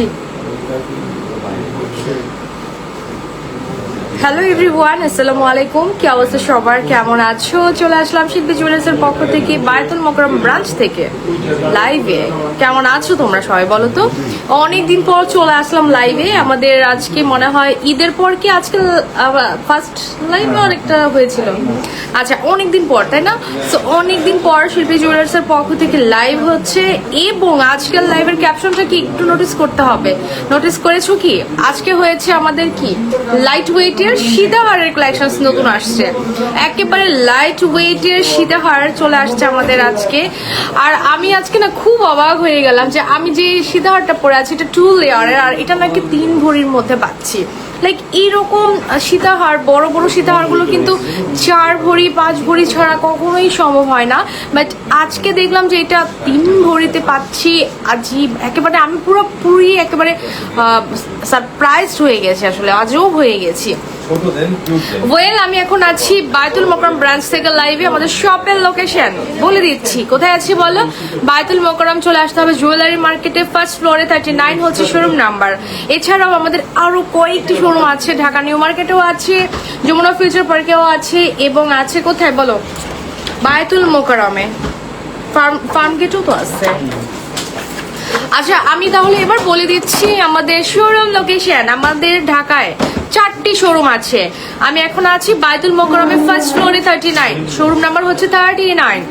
জি। Hello everyone, আসসালামু আলাইকুম। কি অবস্থা সবার, কেমন আছো? চলে আসলাম শিল্পী জুয়েলার্সের পক্ষ থেকে, বায়তুল মোকাররম ব্রাঞ্চ থেকে লাইভে। কেমন আছো তোমরা সবাই বলো তো? অনেকদিন পর চলে আসলাম লাইভে। আমাদের আজকে মনে হয় ঈদের পর কি আজকে ফার্স্ট লাইভ অনেকটা হয়েছিল। আচ্ছা, অনেকদিন পর, তাই না? সো অনেকদিন পর শিল্পী জুয়েলার্সের পক্ষ থেকে লাইভ হচ্ছে, এবং আজকের লাইভের ক্যাপশনটা কি একটু নোটিস করতে হবে। নোটিস করেছো কি? আজকে হয়েছে আমাদের কি লাইট ওয়েটের সীতাহারের কালেকশন নতুন আসছে। একেবারে লাইট ওয়েটের সীতাহার চলে আসছে আমাদের আজকে। আর আমি আজকে না খুব অবাক হয়ে গেলাম যে আমি যে সীতাহারটা পরে আছি এটা 2 লেয়ারের, আর এটা নাকি 3 ভরির মধ্যে পাচ্ছি। লাইক এইরকম সীতাহার, বড় বড় সীতাহারগুলো কিন্তু 4 ভরি 5 ভরি ছাড়া কখনোই সম্ভব হয় না। বাট আজকে দেখলাম যে এটা 3 ভরিতে পাচ্ছি। আজীব, একেবারে আমি পুরোপুরি একেবারে সারপ্রাইজড হয়ে গেছি, আসলে আজব হয়ে গেছি। ওয়েল, আমি এখন আছি বায়তুল মোকাররম ব্রাঞ্চ থেকে লাইভে। আমাদের শপের লোকেশন বলে দিচ্ছি, কোথায় আছি বলো? বায়তুল মোকাররম চলে আসতে হবে জুয়েলারি মার্কেটে, ফার্স্ট ফ্লোরে 39 হচ্ছে শোরুম নাম্বার। এছাড়াও আমাদের আরো কয়েকটি শোরুম আছে, ঢাকা নিউ মার্কেটেও আছে, যমুনা ফিউচার পার্কেও আছে, এবং আছে কোথায় বলো? বায়তুল মোকাররমে ফার্ম গেটও তো আছে। আচ্ছা, আমি তাহলে এবার বলে দিচ্ছি আমাদের শোরুম লোকেশন। আমাদের ঢাকায় 4টি শোরুম আছে। আমি এখন আছি বায়তুল মোকাররমে ফার্স্ট ফ্লোরে 39, শোরুম নাম্বার হচ্ছে 39।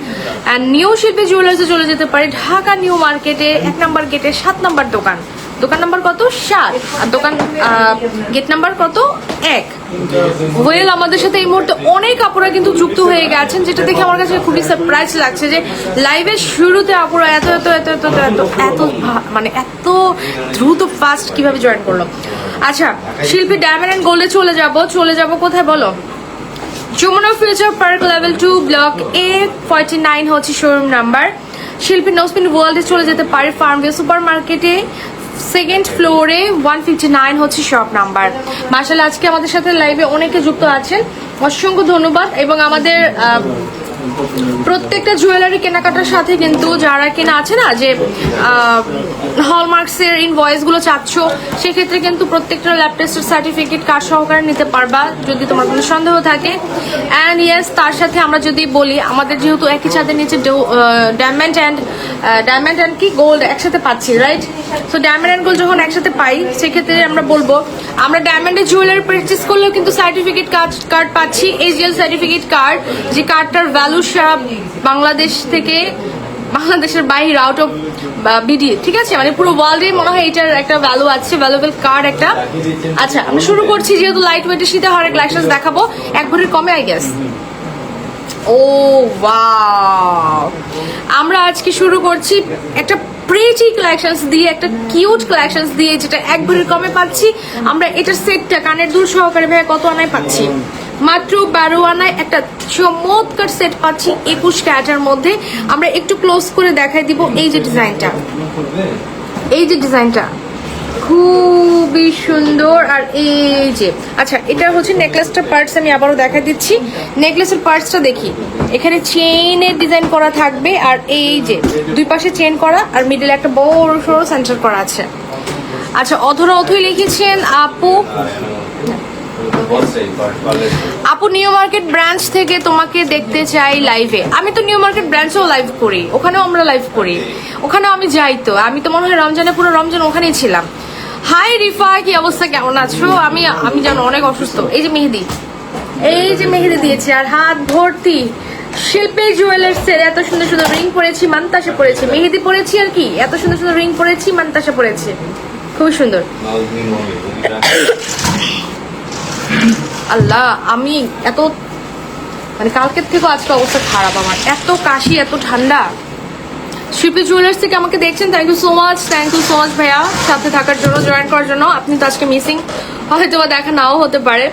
অ্যান্ড নিউ শিল্পী জুয়েলার্সে চলে যেতে পারে ঢাকা নিউ মার্কেটে 1 নম্বর গেটে 7 নম্বর দোকান। দোকান নাম্বার কত? 7। আর দোকান গেট নাম্বার কত? 1। ওয়েল, আমাদের সাথে এই মুহূর্তে অনেক আপুরা কিন্তু যুক্ত হয়ে গেছেন, যেটা দেখে আমার কাছে খুবই সারপ্রাইজ লাগছে যে লাইভের শুরুতে আপুরা এত এত এত এত এত এত মানে এত দ্রুত ফাস্ট কিভাবে জয়েন করলো। আচ্ছা, শিল্পী ডায়মন্ড অ্যান্ড গোল্ডে চলে যাব কোথায় বলো? Jamuna future park level 2 block A 49 হচ্ছে শোরুম নাম্বার। শিল্পী নোসপিন ওয়ার্ল্ডে চলে যেতে পারে ফার্মভিউ সুপার মার্কেটে, সেকেন্ড ফ্লোরে 159 হচ্ছে শপ নাম্বার। মাশাআল্লাহ, আজকে আমাদের সাথে লাইভে অনেকে যুক্ত আছেন, অসংখ্য ধন্যবাদ। এবং আমাদের প্রত্যেকটা জুয়েলারি কেনাকাটার সাথে কিন্তু যারা কিনা আছে না যে হলমার্কসের ইনভয়েসগুলো চাচ্ছ, সেক্ষেত্রে কিন্তু প্রত্যেকটা ল্যাব টেস্টের সার্টিফিকেট কার্ড সহকারে নিতে পারবা যদি তোমার কোনো সন্দেহ থাকে। অ্যান্ড ইয়েস, তার সাথে আমরা যদি বলি, আমাদের যেহেতু একই ছাদের নিচে ডায়মন্ড অ্যান্ড কি গোল্ড একসাথে পাচ্ছি, right? So diamond and gold যখন একসাথে পাই, সেক্ষেত্রে আমরা বলবো আমরা ডায়মন্ডের জুয়েলারি পারচেস করলেও কিন্তু সার্টিফিকেট কার্ড পাচ্ছি, এজিএল সার্টিফিকেট কার্ড, যে কার্ডটার ভ্যালু সারা বাংলাদেশের বাইরে আউট অফ বিডি, ঠিক আছে? মানে পুরো ওয়ার্ল্ডে মনে হয় এটার একটা ভ্যালু আছে, ভ্যালুয়েবল কার্ড একটা। আচ্ছা, আমরা শুরু করছি, যেহেতু লাইট ওয়েটের সীতাহারের কালেকশন দেখাবো 1 ভরির কমে, আই গেস। ও ওয়াও, আমরা আজকে শুরু করছি একটা প্রিটি কালেকশনস দিয়ে, একটা কিউট কালেকশনস দিয়ে, যেটা 1 ভরির কমে পাচ্ছি আমরা। এটার সেটটা কানের দুল সহকারে ভাইয়া কত আনায় পাচ্ছি? মাত্র 12 আনায় একটা চমৎকার সেট পাচ্ছি 21 ক্যারেটের মধ্যে। আমরা একটু ক্লোজ করে দেখাই দিব এই যে ডিজাইনটা, খুবই সুন্দর। আর এই যে, আচ্ছা, এটা হচ্ছে নেকলেসটার পার্টস, আমি আবারও দেখা দিচ্ছি। নেকলেসের পার্টসটা দেখি, এখানে চেইনের ডিজাইন করা থাকবে, আর এই যে 2 পাশে চেইন করা, আর মিডলে একটা বড় সড়ো সেন্টার করা আছে। আচ্ছা, অধরা অথই লিখেছেন আপু নিউ মার্কেট ব্রাঞ্চ থেকে তোমাকে দেখতে চাই লাইভে। আমি তো নিউ মার্কেট ব্রাঞ্চেও লাইভ করি, ওখানেও আমরা লাইভ করি, ওখানেও আমি যাই। তো আমি তো মনে হয় রমজানে পুরো রমজান ওখানেই ছিলাম। হাই রিফা, কি অবস্থা, কেমন আছো? আমি জানো অনেক অসুস্থ। এই যে মেহেদি দিয়েছি, আর হাত ভর্তি শিল্পী জুয়েলার্সের এত সুন্দর সুন্দর রিং পরেছি, মানতাসা পরেছি, মেহেদি পরেছি, আর কি এত সুন্দর সুন্দর রিং পরেছি, মানতাসা পরেছি, খুবই সুন্দর। আল্লাহ, আমি এত মানে কালকের থেকে আজকে অবস্থা খারাপ আমার, এত কাশি, এত ঠান্ডা। শিল্পী জুয়েলার্স থেকে আমাকে দেখছেন, থ্যাংক ইউ সো মাচ ভাইয়া, সাথে থাকার জন্য, জয়েন করার জন্য। আপনি তো আজকে মিসিং, হয়তো বা দেখা নাও হতে পারে।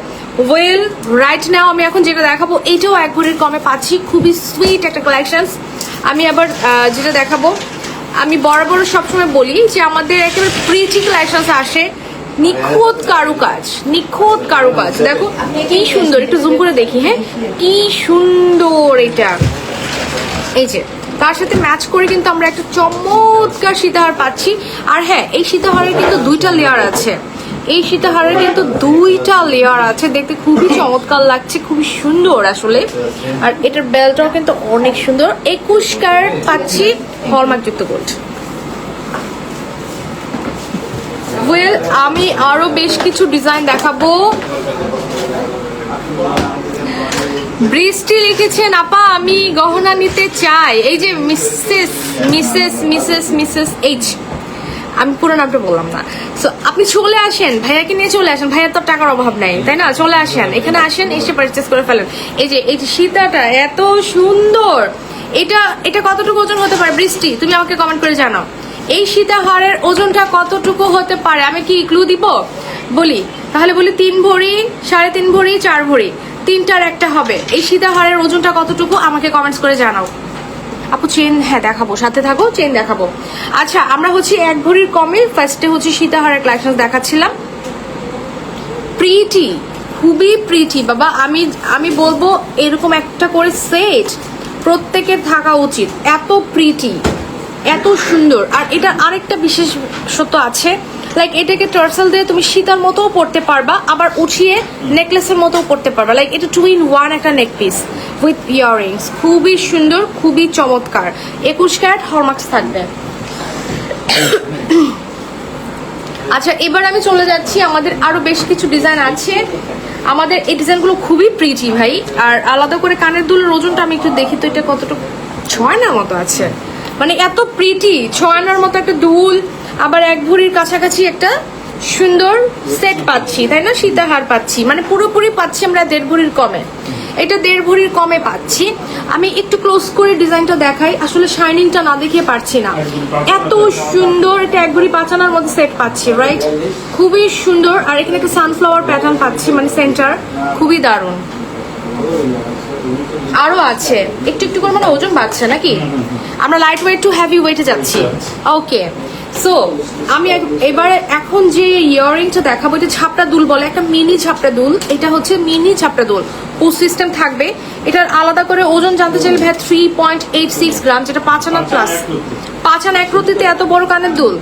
ওয়েল, রাইট নাও আমি এখন যেটা দেখাবো, এইটাও 1 ভরির কমে পাচ্ছি, খুবই সুইট একটা কালেকশনস। আমি আবার যেটা দেখাবো, আমি বরাবর সবসময় বলি যে আমাদের একেবারে প্রিটি কালেকশনস আসে, নিখুঁত কারুকাজ। দেখো কি সুন্দর, একটু জুম করে দেখি, হ্যাঁ কি সুন্দর এটা। এই যে তার সাথে ম্যাচ করে কিন্তু আমরা একটা চমৎকার সীতাহার পাচ্ছি। আর হ্যাঁ, এই সীতাহারের কিন্তু 2টা লেয়ার আছে, এই সীতাহারের কিন্তু 2টা লেয়ার আছে, দেখতে খুবই চমৎকার লাগছে, খুবই সুন্দর আসলে। আর এটার বেল্টটাও কিন্তু অনেক সুন্দর। 21 ক্যারেট পাচ্ছি হলমার্কযুক্ত গোল্ড। ওয়েল, আমি আরো বেশ কিছু ডিজাইন দেখাবো। বৃষ্টি লিখেছেন, আপা আমি গহনা নিতে চাই। এই যে Mrs Mrs Mrs Mrs H, আমি পুরো নামটা বললাম না। সো আপনি চলে আসেন, ভাইয়াকে নিয়ে চলে আসেন, ভাইয়ার তো টাকার অভাব নাই, তাই না? চলে আসেন, এখানে আসেন, এসে পারচেস করে ফেলেন। এই যে সীতাটা এত সুন্দর, এটা এটা কতটুকু ওজন হতে পারে বৃষ্টি? তুমি আমাকে কমেন্ট করে জানাও। এই সীতাহারের ওজনটা কতটুকু হতে পারে? আমি কি ক্লু দিব? বলি তাহলে, বলি 3 ভরি, 3.5 ভরি, 4 ভরি, 3টার একটা হবে। এই সীতাহারের ওজনটা কতটুকু আমাকে কমেন্টস করে জানাও। আপু চেন, হ্যাঁ দেখাবো, সাথে থাকো, চেন দেখাবো। আচ্ছা, আমরা হচ্ছে 1 ভরির কমে ফার্স্টে হচ্ছে সীতাহারের কালেকশন দেখাচ্ছিলাম। প্রিটি, খুবই প্রিটি বাবা। আমি বলবো এরকম একটা করে সেট প্রত্যেকের থাকা উচিত, এত প্রিটি, এত সুন্দর। আর এটার আরেকটা বিশেষত্ব আছে, লাইক এটাকে টার্সেল দিয়ে তুমি সীতার মতোও পড়তে পারবা, আবার উঠিয়ে নেকলেসের মতোও পড়তে পারবা। লাইক এটা 2 in 1 একটা নেক পিস উইথ ইয়াররিংস, খুবই সুন্দর, খুবই চমৎকার। 21 ক্যারেট হলমার্কস থাকবে। আচ্ছা, এবার আমি চলে যাচ্ছি, আমাদের আরো বেশ কিছু ডিজাইন আছে। আমাদের এই ডিজাইনগুলো খুবই প্রিটি ভাই। আর আলাদা করে কানের দুলের ওজনটা আমি একটু দেখি তো, এটা কতটুকু, 6 আনার মতো আছে, মানে এত প্রিটি। 6 আনার মতো একটা দুল, আবার 1 ভরির কাছাকাছি একটা সুন্দর সেট পাচ্ছি, তাই না? সীতাহার পাচ্ছি, মানে পুরোপুরি পাচ্ছি আমরা 1.5 ভরির কমে। এটা 1.5 ভরির কমে পাচ্ছি। আমি একটু ক্লোজ করে ডিজাইনটা দেখাই, আসলে শাইনিংটা না দেখিয়ে পারছি না। এত সুন্দর, এটা 1 ভরি 5 আনার মধ্যে সেট পাচ্ছি, রাইট? খুবই সুন্দর। আর এখানে একটা সানফ্লাওয়ার প্যাটার্ন পাচ্ছি, মানে সেন্টার, খুবই দারুণ। আরো আছে, একটু একটু করে মানে ওজন বাড়ছে নাকি? আমরা লাইট ওয়েট টু হেভি ওয়েটে যাচ্ছি। ওকে, সো আমি এবারে এখন যে ইয়াররিংটা দেখাবো, এটা ঝাপটা দুল বলে, একটা মিনি ঝাপটা দুল। এটা হচ্ছে মিনি ঝাপটা দুল, পোস্ট সিস্টেম থাকবে। এটার আলাদা করে ওজন জানতে চাইলে ভাই 3.86 গ্রাম, যেটা 5 আনা প্লাস। 5 আনা একরতিতে এত বড় কানের দুল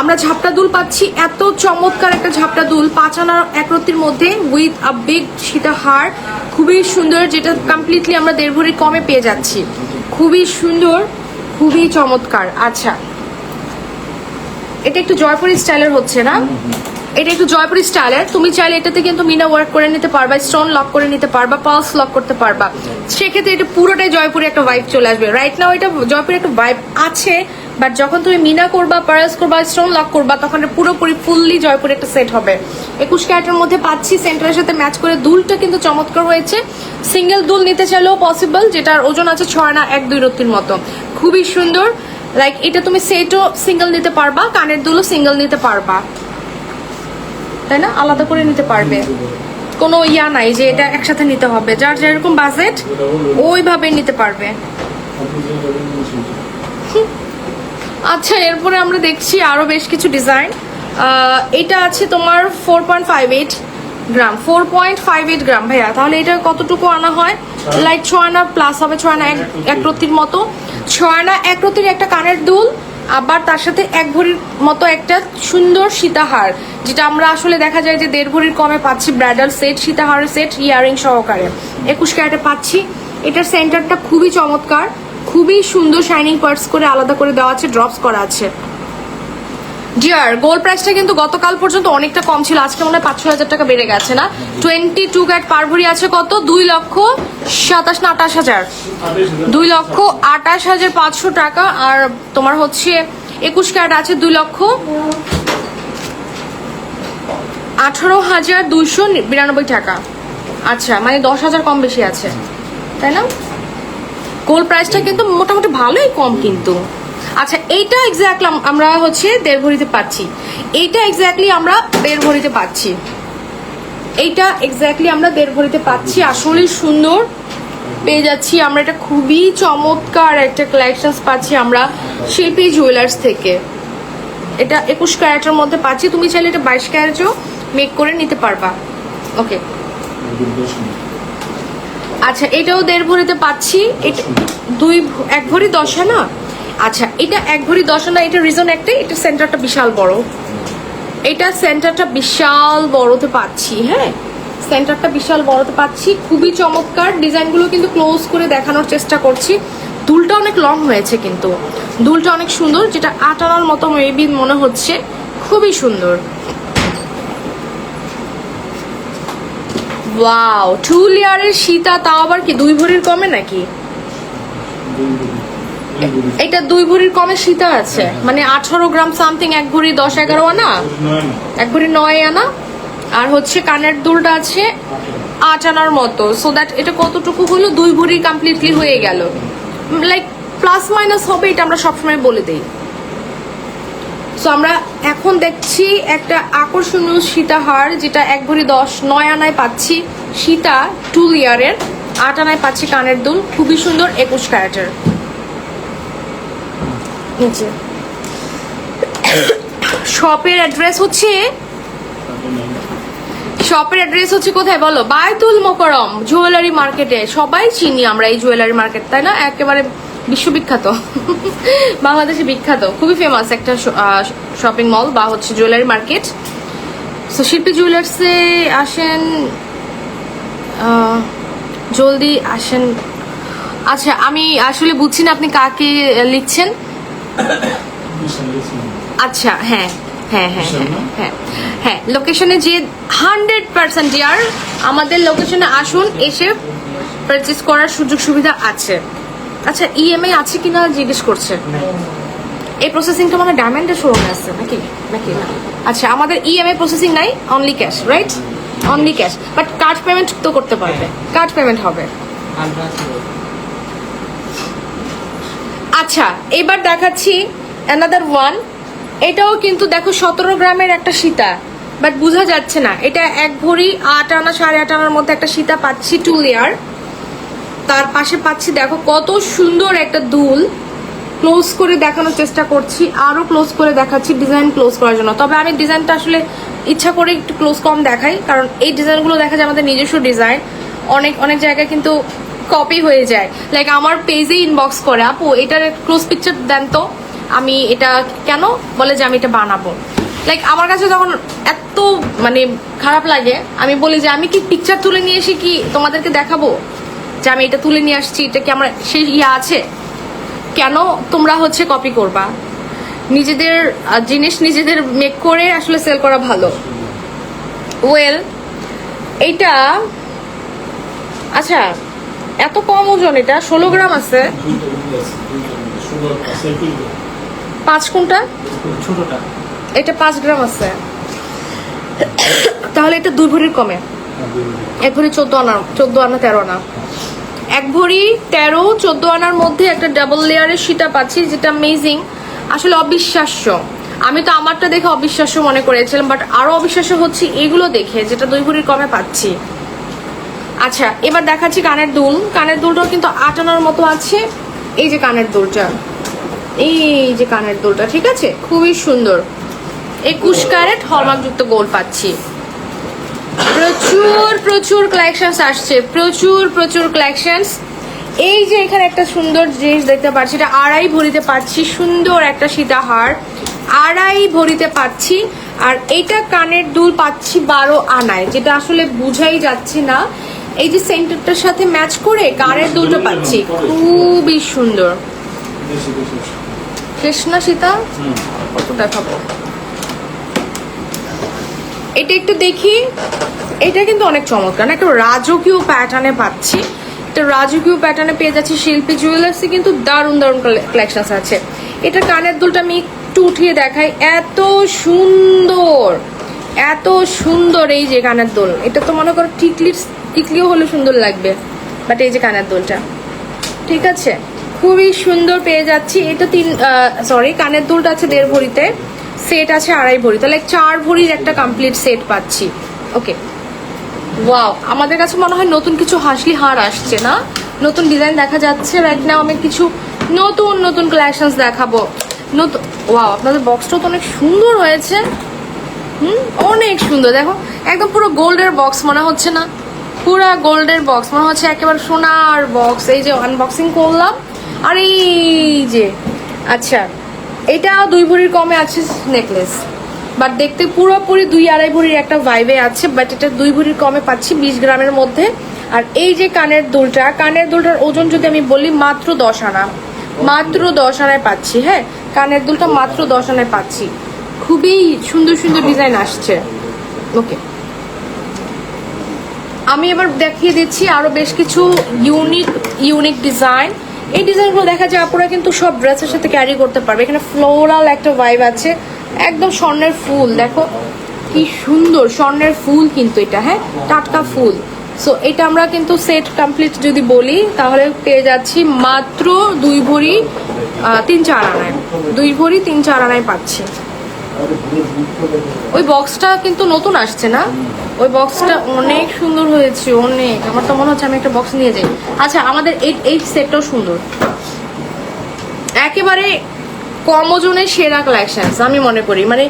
আমরা ঝাপটা দুল পাচ্ছি, এত চমৎকার একটা ঝাপটা দুল 5 আনা একরতির মধ্যে উইথ আ বিগ সীতাহার, খুবই সুন্দর, যেটা কমপ্লিটলি আমরা 1.5 ভরি কমে পেয়ে যাচ্ছি। খুবই সুন্দর, খুবই চমৎকার। আচ্ছা, এটা একটু জয়পুরি স্টাইলের হচ্ছে না? এটা একটু জয়পুরি স্টাইলের। তুমি চাইলে এটাতে কিন্তু মিনা ওয়ার্ক করে নিতে পারবা, স্টোন লক করে নিতে পারবা, পালস লক করতে পারবা। সেক্ষেত্রে এটা পুরোটাই জয়পুরি একটা ভাইব চলে আসবে। রাইট নাও এটা জয়পুরি একটা ভাইব আছে, বাট যখন তুমি মিনা করবা, পার্লস করবা, স্টোন লক করবা, তখন এটা পুরোপুরি ফুললি জয়পুরি একটা সেট হবে। 21 ক্যারেটের মধ্যে পাচ্ছি, সেন্টারের সাথে ম্যাচ করে। দুলটা কিন্তু চমৎকার হয়েছে। সিঙ্গেল দুল নিতে চাইলেও পসিবল, যেটার ওজন আছে 6 আনা 1-2 রত্তির মতো, খুবই সুন্দর। লাইক এটা তুমি সেটও সিঙ্গেল নিতে পারবা, কানের দুলও সিঙ্গেল নিতে পারবা, তাই না? আলাদা করে নিতে পারবে, কোনো ইয়া নাই যে এটা একসাথে নিতে হবে। যার যেরকম বাজেট ওইভাবে নিতে পারবে। আচ্ছা, এরপরে আমরা দেখছি আরো বেশ কিছু ডিজাইন। এটা আছে তোমার 4.58 গ্রাম, 4.58 গ্রাম ভাইয়া। তাহলে এটা কতটুকু আনা হয়? লাইক 6 আনা প্লাস হবে, 6 আনা এক রত্তির মতো। 6 আনা এক রত্তির একটা কানের দুল, আবার তার সাথে 1 ভরির মতো একটা সুন্দর সীতাহার, যেটা আমরা আসলে দেখা যায় যে 1.5 ভরির কমে পাচ্ছি। ব্রাইডাল সেট, সীতাহারের সেট, ইয়ারিং সহকারে 21 ক্যারেটে পাচ্ছি। এটার সেন্টারটা খুবই চমৎকার, খুবই সুন্দর, শাইনিং পার্টস করে আলাদা করে দেওয়া আছে, ড্রপস করা আছে। ডিয়ার, গোল্ড প্রাইসটা কিন্তু গতকাল পর্যন্ত অনেকটা কম ছিল, আজকে মনে হয় 5-6 হাজার টাকা বেড়ে গেছে না? 22 ক্যারেট পার ভরি আছে কত? 2,27,000 না 28,000, 2,28,500 টাকা। আর তোমার হচ্ছে 21 ক্যারেট আছে 2,18,299 টাকা। আচ্ছা, মানে 10,000 কম বেশি আছে, তাই না? গোল্ড প্রাইসটা কিন্তু মোটামুটি ভালোই কম কিন্তু। আচ্ছা, এইটা এক্স্যাক্টলি আমরা হচ্ছে 1.5 ভরিতে পাচ্ছি। এইটা এক্স্যাক্টলি আমরা 1.5 ভরিতে পাচ্ছি। এইটা এক্স্যাক্টলি আমরা 1.5 ভরিতে পাচ্ছি। আসলেই সুন্দর পেয়ে যাচ্ছি আমরা। এটা খুবই চমৎকার একটা কালেকশন পাচ্ছি আমরা শিল্পী জুয়েলার্স থেকে। এটা 21 ক্যারেটের মধ্যে পাচ্ছি। তুমি চাইলে এটা 22 ক্যারেটও মেক করে নিতে পারবা। ওকে, আচ্ছা এটাও 1.5 ভরিতে পাচ্ছি। এটা 1 ভরি 10 আনা। আচ্ছা এটা 1 ভরি 10 আনা। এটা রিজন একটাই, এটা সেন্টারটা বিশাল বড়, এটা সেন্টারটা বিশাল বড়তে পাচ্ছি। হ্যাঁ সেন্টারটা বিশাল বড়তে পাচ্ছি, খুবই চমৎকার। ডিজাইনগুলো কিন্তু ক্লোজ করে দেখানোর চেষ্টা করছি। দুলটা অনেক লং হয়েছে, কিন্তু দুলটা অনেক সুন্দর, যেটা 8 আনার মতো মেবি মনে হচ্ছে, খুবই সুন্দর। ওয়াও 2 লেয়ারের সীতা, তাও আবার কি 2 ভরির কমে নাকি? এটা 2 ভরির কমে সীতা আছে, মানে 18 গ্রাম সামথিং। 1 ভরি 10-11 আনা, 1 ভরি 9 আনা। আর হচ্ছে কানের দুলটা আছে 8 আনার মতো। সো দ্যাট এটা কতটুকু হলো? 2 ভরি কমপ্লিটলি হয়ে গেল। লাইক প্লাস মাইনাস হবে, এটা আমরা সবসময় বলে দিই। সো আমরা এখন দেখছি একটা আকর্ষণীয় সীতাহার, যেটা 1 ভরি 9 আনায় পাচ্ছি। সীতা 2 লেয়ারের, 8 আনায় পাচ্ছি কানের দুল, খুবই সুন্দর, 21 ক্যারেটের। নিচে শপের অ্যাড্রেস হচ্ছে কোথায় বলো? বায়তুল মোকাররম জুয়েলারি মার্কেটে। সবাই চিনি আমরা এই জুয়েলারি মার্কেট, তাই না? একেবারে বিশ্ববিখ্যাত, বাংলাদেশে বিখ্যাত, খুবই ফেমাস একটা শপিং মল বা হচ্ছে জুয়েলারি মার্কেট। সো শিল্পী জুয়েলার্সে আসেন, জলদি আসেন। আচ্ছা আমি আসলে বুঝছি না আপনি কাকে লিখছেন। আচ্ছা হ্যাঁ হ্যাঁ হ্যাঁ হ্যাঁ হ্যাঁ হ্যাঁ, লোকেশনে যে 100% ইয়ার, আমাদের লোকেশনে আসুন, এসে পারচেজ করার সুযোগ সুবিধা আছে। আচ্ছা ইএমআই আছে কিনা জিজ্ঞেস করছে। এই প্রসেসিংটা মানে ডায়মন্ডের শোরুমে আছে নাকি নাকি না? আচ্ছা আমাদের ইএমআই প্রসেসিং নাই, only cash, right? Only cash, but card payment তো করতে পারবে, কার্ড পেমেন্ট হবে। আচ্ছা এবার দেখাচ্ছি অ্যানাদার ওয়ান। এটাও কিন্তু দেখো 17 গ্রামের একটা সীতা, বাট বোঝা যাচ্ছে না। এটা 1 ভরি 8 আনা 8.5 আনার মধ্যে একটা সীতা পাচ্ছি, 2 লেয়ার। তার পাশে পাচ্ছি দেখো কত সুন্দর একটা দুল। ক্লোজ করে দেখানোর চেষ্টা করছি, আরো ক্লোজ করে দেখাচ্ছি ডিজাইন ক্লোজ করার জন্য। তবে আমি ডিজাইনটা আসলে ইচ্ছা করে একটু ক্লোজ কম দেখাই, কারণ এই ডিজাইনগুলো দেখা যায় আমাদের নিজস্ব ডিজাইন, অনেক অনেক জায়গায় কিন্তু কপি হয়ে যায়। লাইক আমার পেজে ইনবক্স করে, আপু এটার ক্লোজ পিকচার দেন তো, আমি এটা কেন বলে যে আমি এটা বানাবো। লাইক আমার কাছে যখন এত মানে খারাপ লাগে, আমি বলি যে আমি কি পিকচার তুলে নিয়ে এসে কি তোমাদেরকে দেখাবো যে আমি এটা তুলে নিয়ে আসছি, এটা কি আমার সেই আছে? কেন তোমরা হচ্ছে কপি করবা? নিজেদের জিনিস নিজেদের মেক করে আসলে সেল করা ভালো। ওয়েল এইটা আচ্ছা এত কম ওজন, এটা 16 গ্রাম আছে। 5 কোনটা? এটা 5 গ্রাম আছে, তাহলে এটা 2 ভরির কমে। 1 ভরি 14 আনা 13 আনা, 1 ভরি 13-14 আনার মধ্যে একটা ডাবল লেয়ারের সীতা পাচ্ছি, যেটা অ্যামেজিং, আসলে অবিশ্বাস্য। আমি তো আমারটা দেখে অবিশ্বাস্য মনে করেছিলাম, বাট আরো অবিশ্বাস্য হচ্ছে এগুলো দেখে, যেটা 2 ভরির কমে পাচ্ছি। আচ্ছা এবার দেখাচ্ছি কানের দুল। কানের দুলটাও কিন্তু 8 আনার মতো আছে। এই যে কানের দুলটা, এই যে কানের দুলটা, ঠিক আছে, খুবই সুন্দর। 21 ক্যারেট হলমার্ক যুক্ত গোল্ড পাচ্ছি। প্রচুর প্রচুর কালেকশনস আসছে, প্রচুর প্রচুর কালেকশনস। এই যে এখানে একটা সুন্দর জিনিস দেখতে পাচ্ছি, এটা 2.5 ভরিতে পাচ্ছি, সুন্দর একটা সীতাহার 2.5 ভরিতে পাচ্ছি। আর এইটা কানের দুল পাচ্ছি 12 আনায়, যেটা আসলে বুঝাই যাচ্ছে না। এই যে সেন্টারটার সাথে ম্যাচ করে কানের দুলটা পাচ্ছি, খুবই সুন্দর। শেষ না সীতা, কত দেখাবো, এটা একটু দেখি। এটা কিন্তু অনেক চমৎকার, একটা রাজকীয় প্যাটার্নে পাচ্ছি, একটা রাজকীয় প্যাটার্নে পেয়ে যাচ্ছি শিল্পী জুয়েলার্সে। কিন্তু দারুণ দারুণ কালেকশন আছে। এটা কানের দুলটা আমি একটু উঠিয়ে দেখাই, এত সুন্দর, এত সুন্দর। এই যে কানের দুল, এটা তো মনে করো টিকলিও হলে সুন্দর লাগবে, বাট এই যে কানের দুলটা, ঠিক আছে, খুবই সুন্দর পেয়ে যাচ্ছি। এটা কানের দুলটা আছে 1.5 ভরিতে, সেট আছে 2.5 ভরি, তাহলে 4 ভরির একটা কমপ্লিট সেট পাচ্ছি। ওকে ওয়াও, আমাদের কাছে মনে হয় নতুন কিছু হাসলি হার আসছে না, নতুন ডিজাইন দেখা যাচ্ছে রাইট নাও। আমি কিছু নতুন নতুন কালেকশনস দেখাবো। নতুন ওয়াও, আপনাদের বক্সটা তো অনেক সুন্দর হয়েছে। অনেক সুন্দর, দেখো একদম পুরো গোল্ডের বক্স মনে হচ্ছে না? পুরা গোল্ডের বক্স, মনে হচ্ছে একেবারে সোনার বক্স। এই যে আনবক্সিং করলাম, আর এই যে আচ্ছা এটা 2 ভরির কমে আছে নেকলেস, বাট দেখতে পুরোপুরি 2-2.5 ভরির একটা ভাইবে আছে, বাট এটা 2 ভরির কমে পাচ্ছি 20 গ্রামের মধ্যে। আর এই যে কানের দুলটার ওজন যদি আমি বলি মাত্র 10 আনা, মাত্র 10 আনায় পাচ্ছি। হ্যাঁ, কানের দুলটা মাত্র 10 আনায় পাচ্ছি। খুবই সুন্দর সুন্দর ডিজাইন আসছে। ওকে, আমি এবার দেখিয়ে দিচ্ছি আরো বেশ কিছু ইউনিক ডিজাইন। এই ডিজাইনগুলো দেখা যায় আপুরা কিন্তু সব ড্রেসের সাথে ক্যারি করতে পারবে। এখানে ফ্লোরাল একটা ভাইব আছে, একদম স্বর্ণের ফুল, দেখো কি সুন্দর স্বর্ণের ফুল কিন্তু এটা। হ্যাঁ, টাটকা ফুল। সো এটা আমরা কিন্তু সেট কমপ্লিট যদি বলি তাহলে পেয়ে যাচ্ছি মাত্র 2 ভরি 3-4 আনায়, 2 ভরি 3-4 আনায় পাচ্ছি। ওই বক্সটা কিন্তু নতুন আসছে না, ওই বক্সটা অনেক সুন্দর হয়েছে, অনেক। আমার তো মনে হচ্ছে আমি একটা বক্স নিয়ে যাই। আচ্ছা, আমাদের এই সেটটাও সুন্দর, একেবারে কম ওজনের সেরা কালেকশন আমি মনে করি। মানে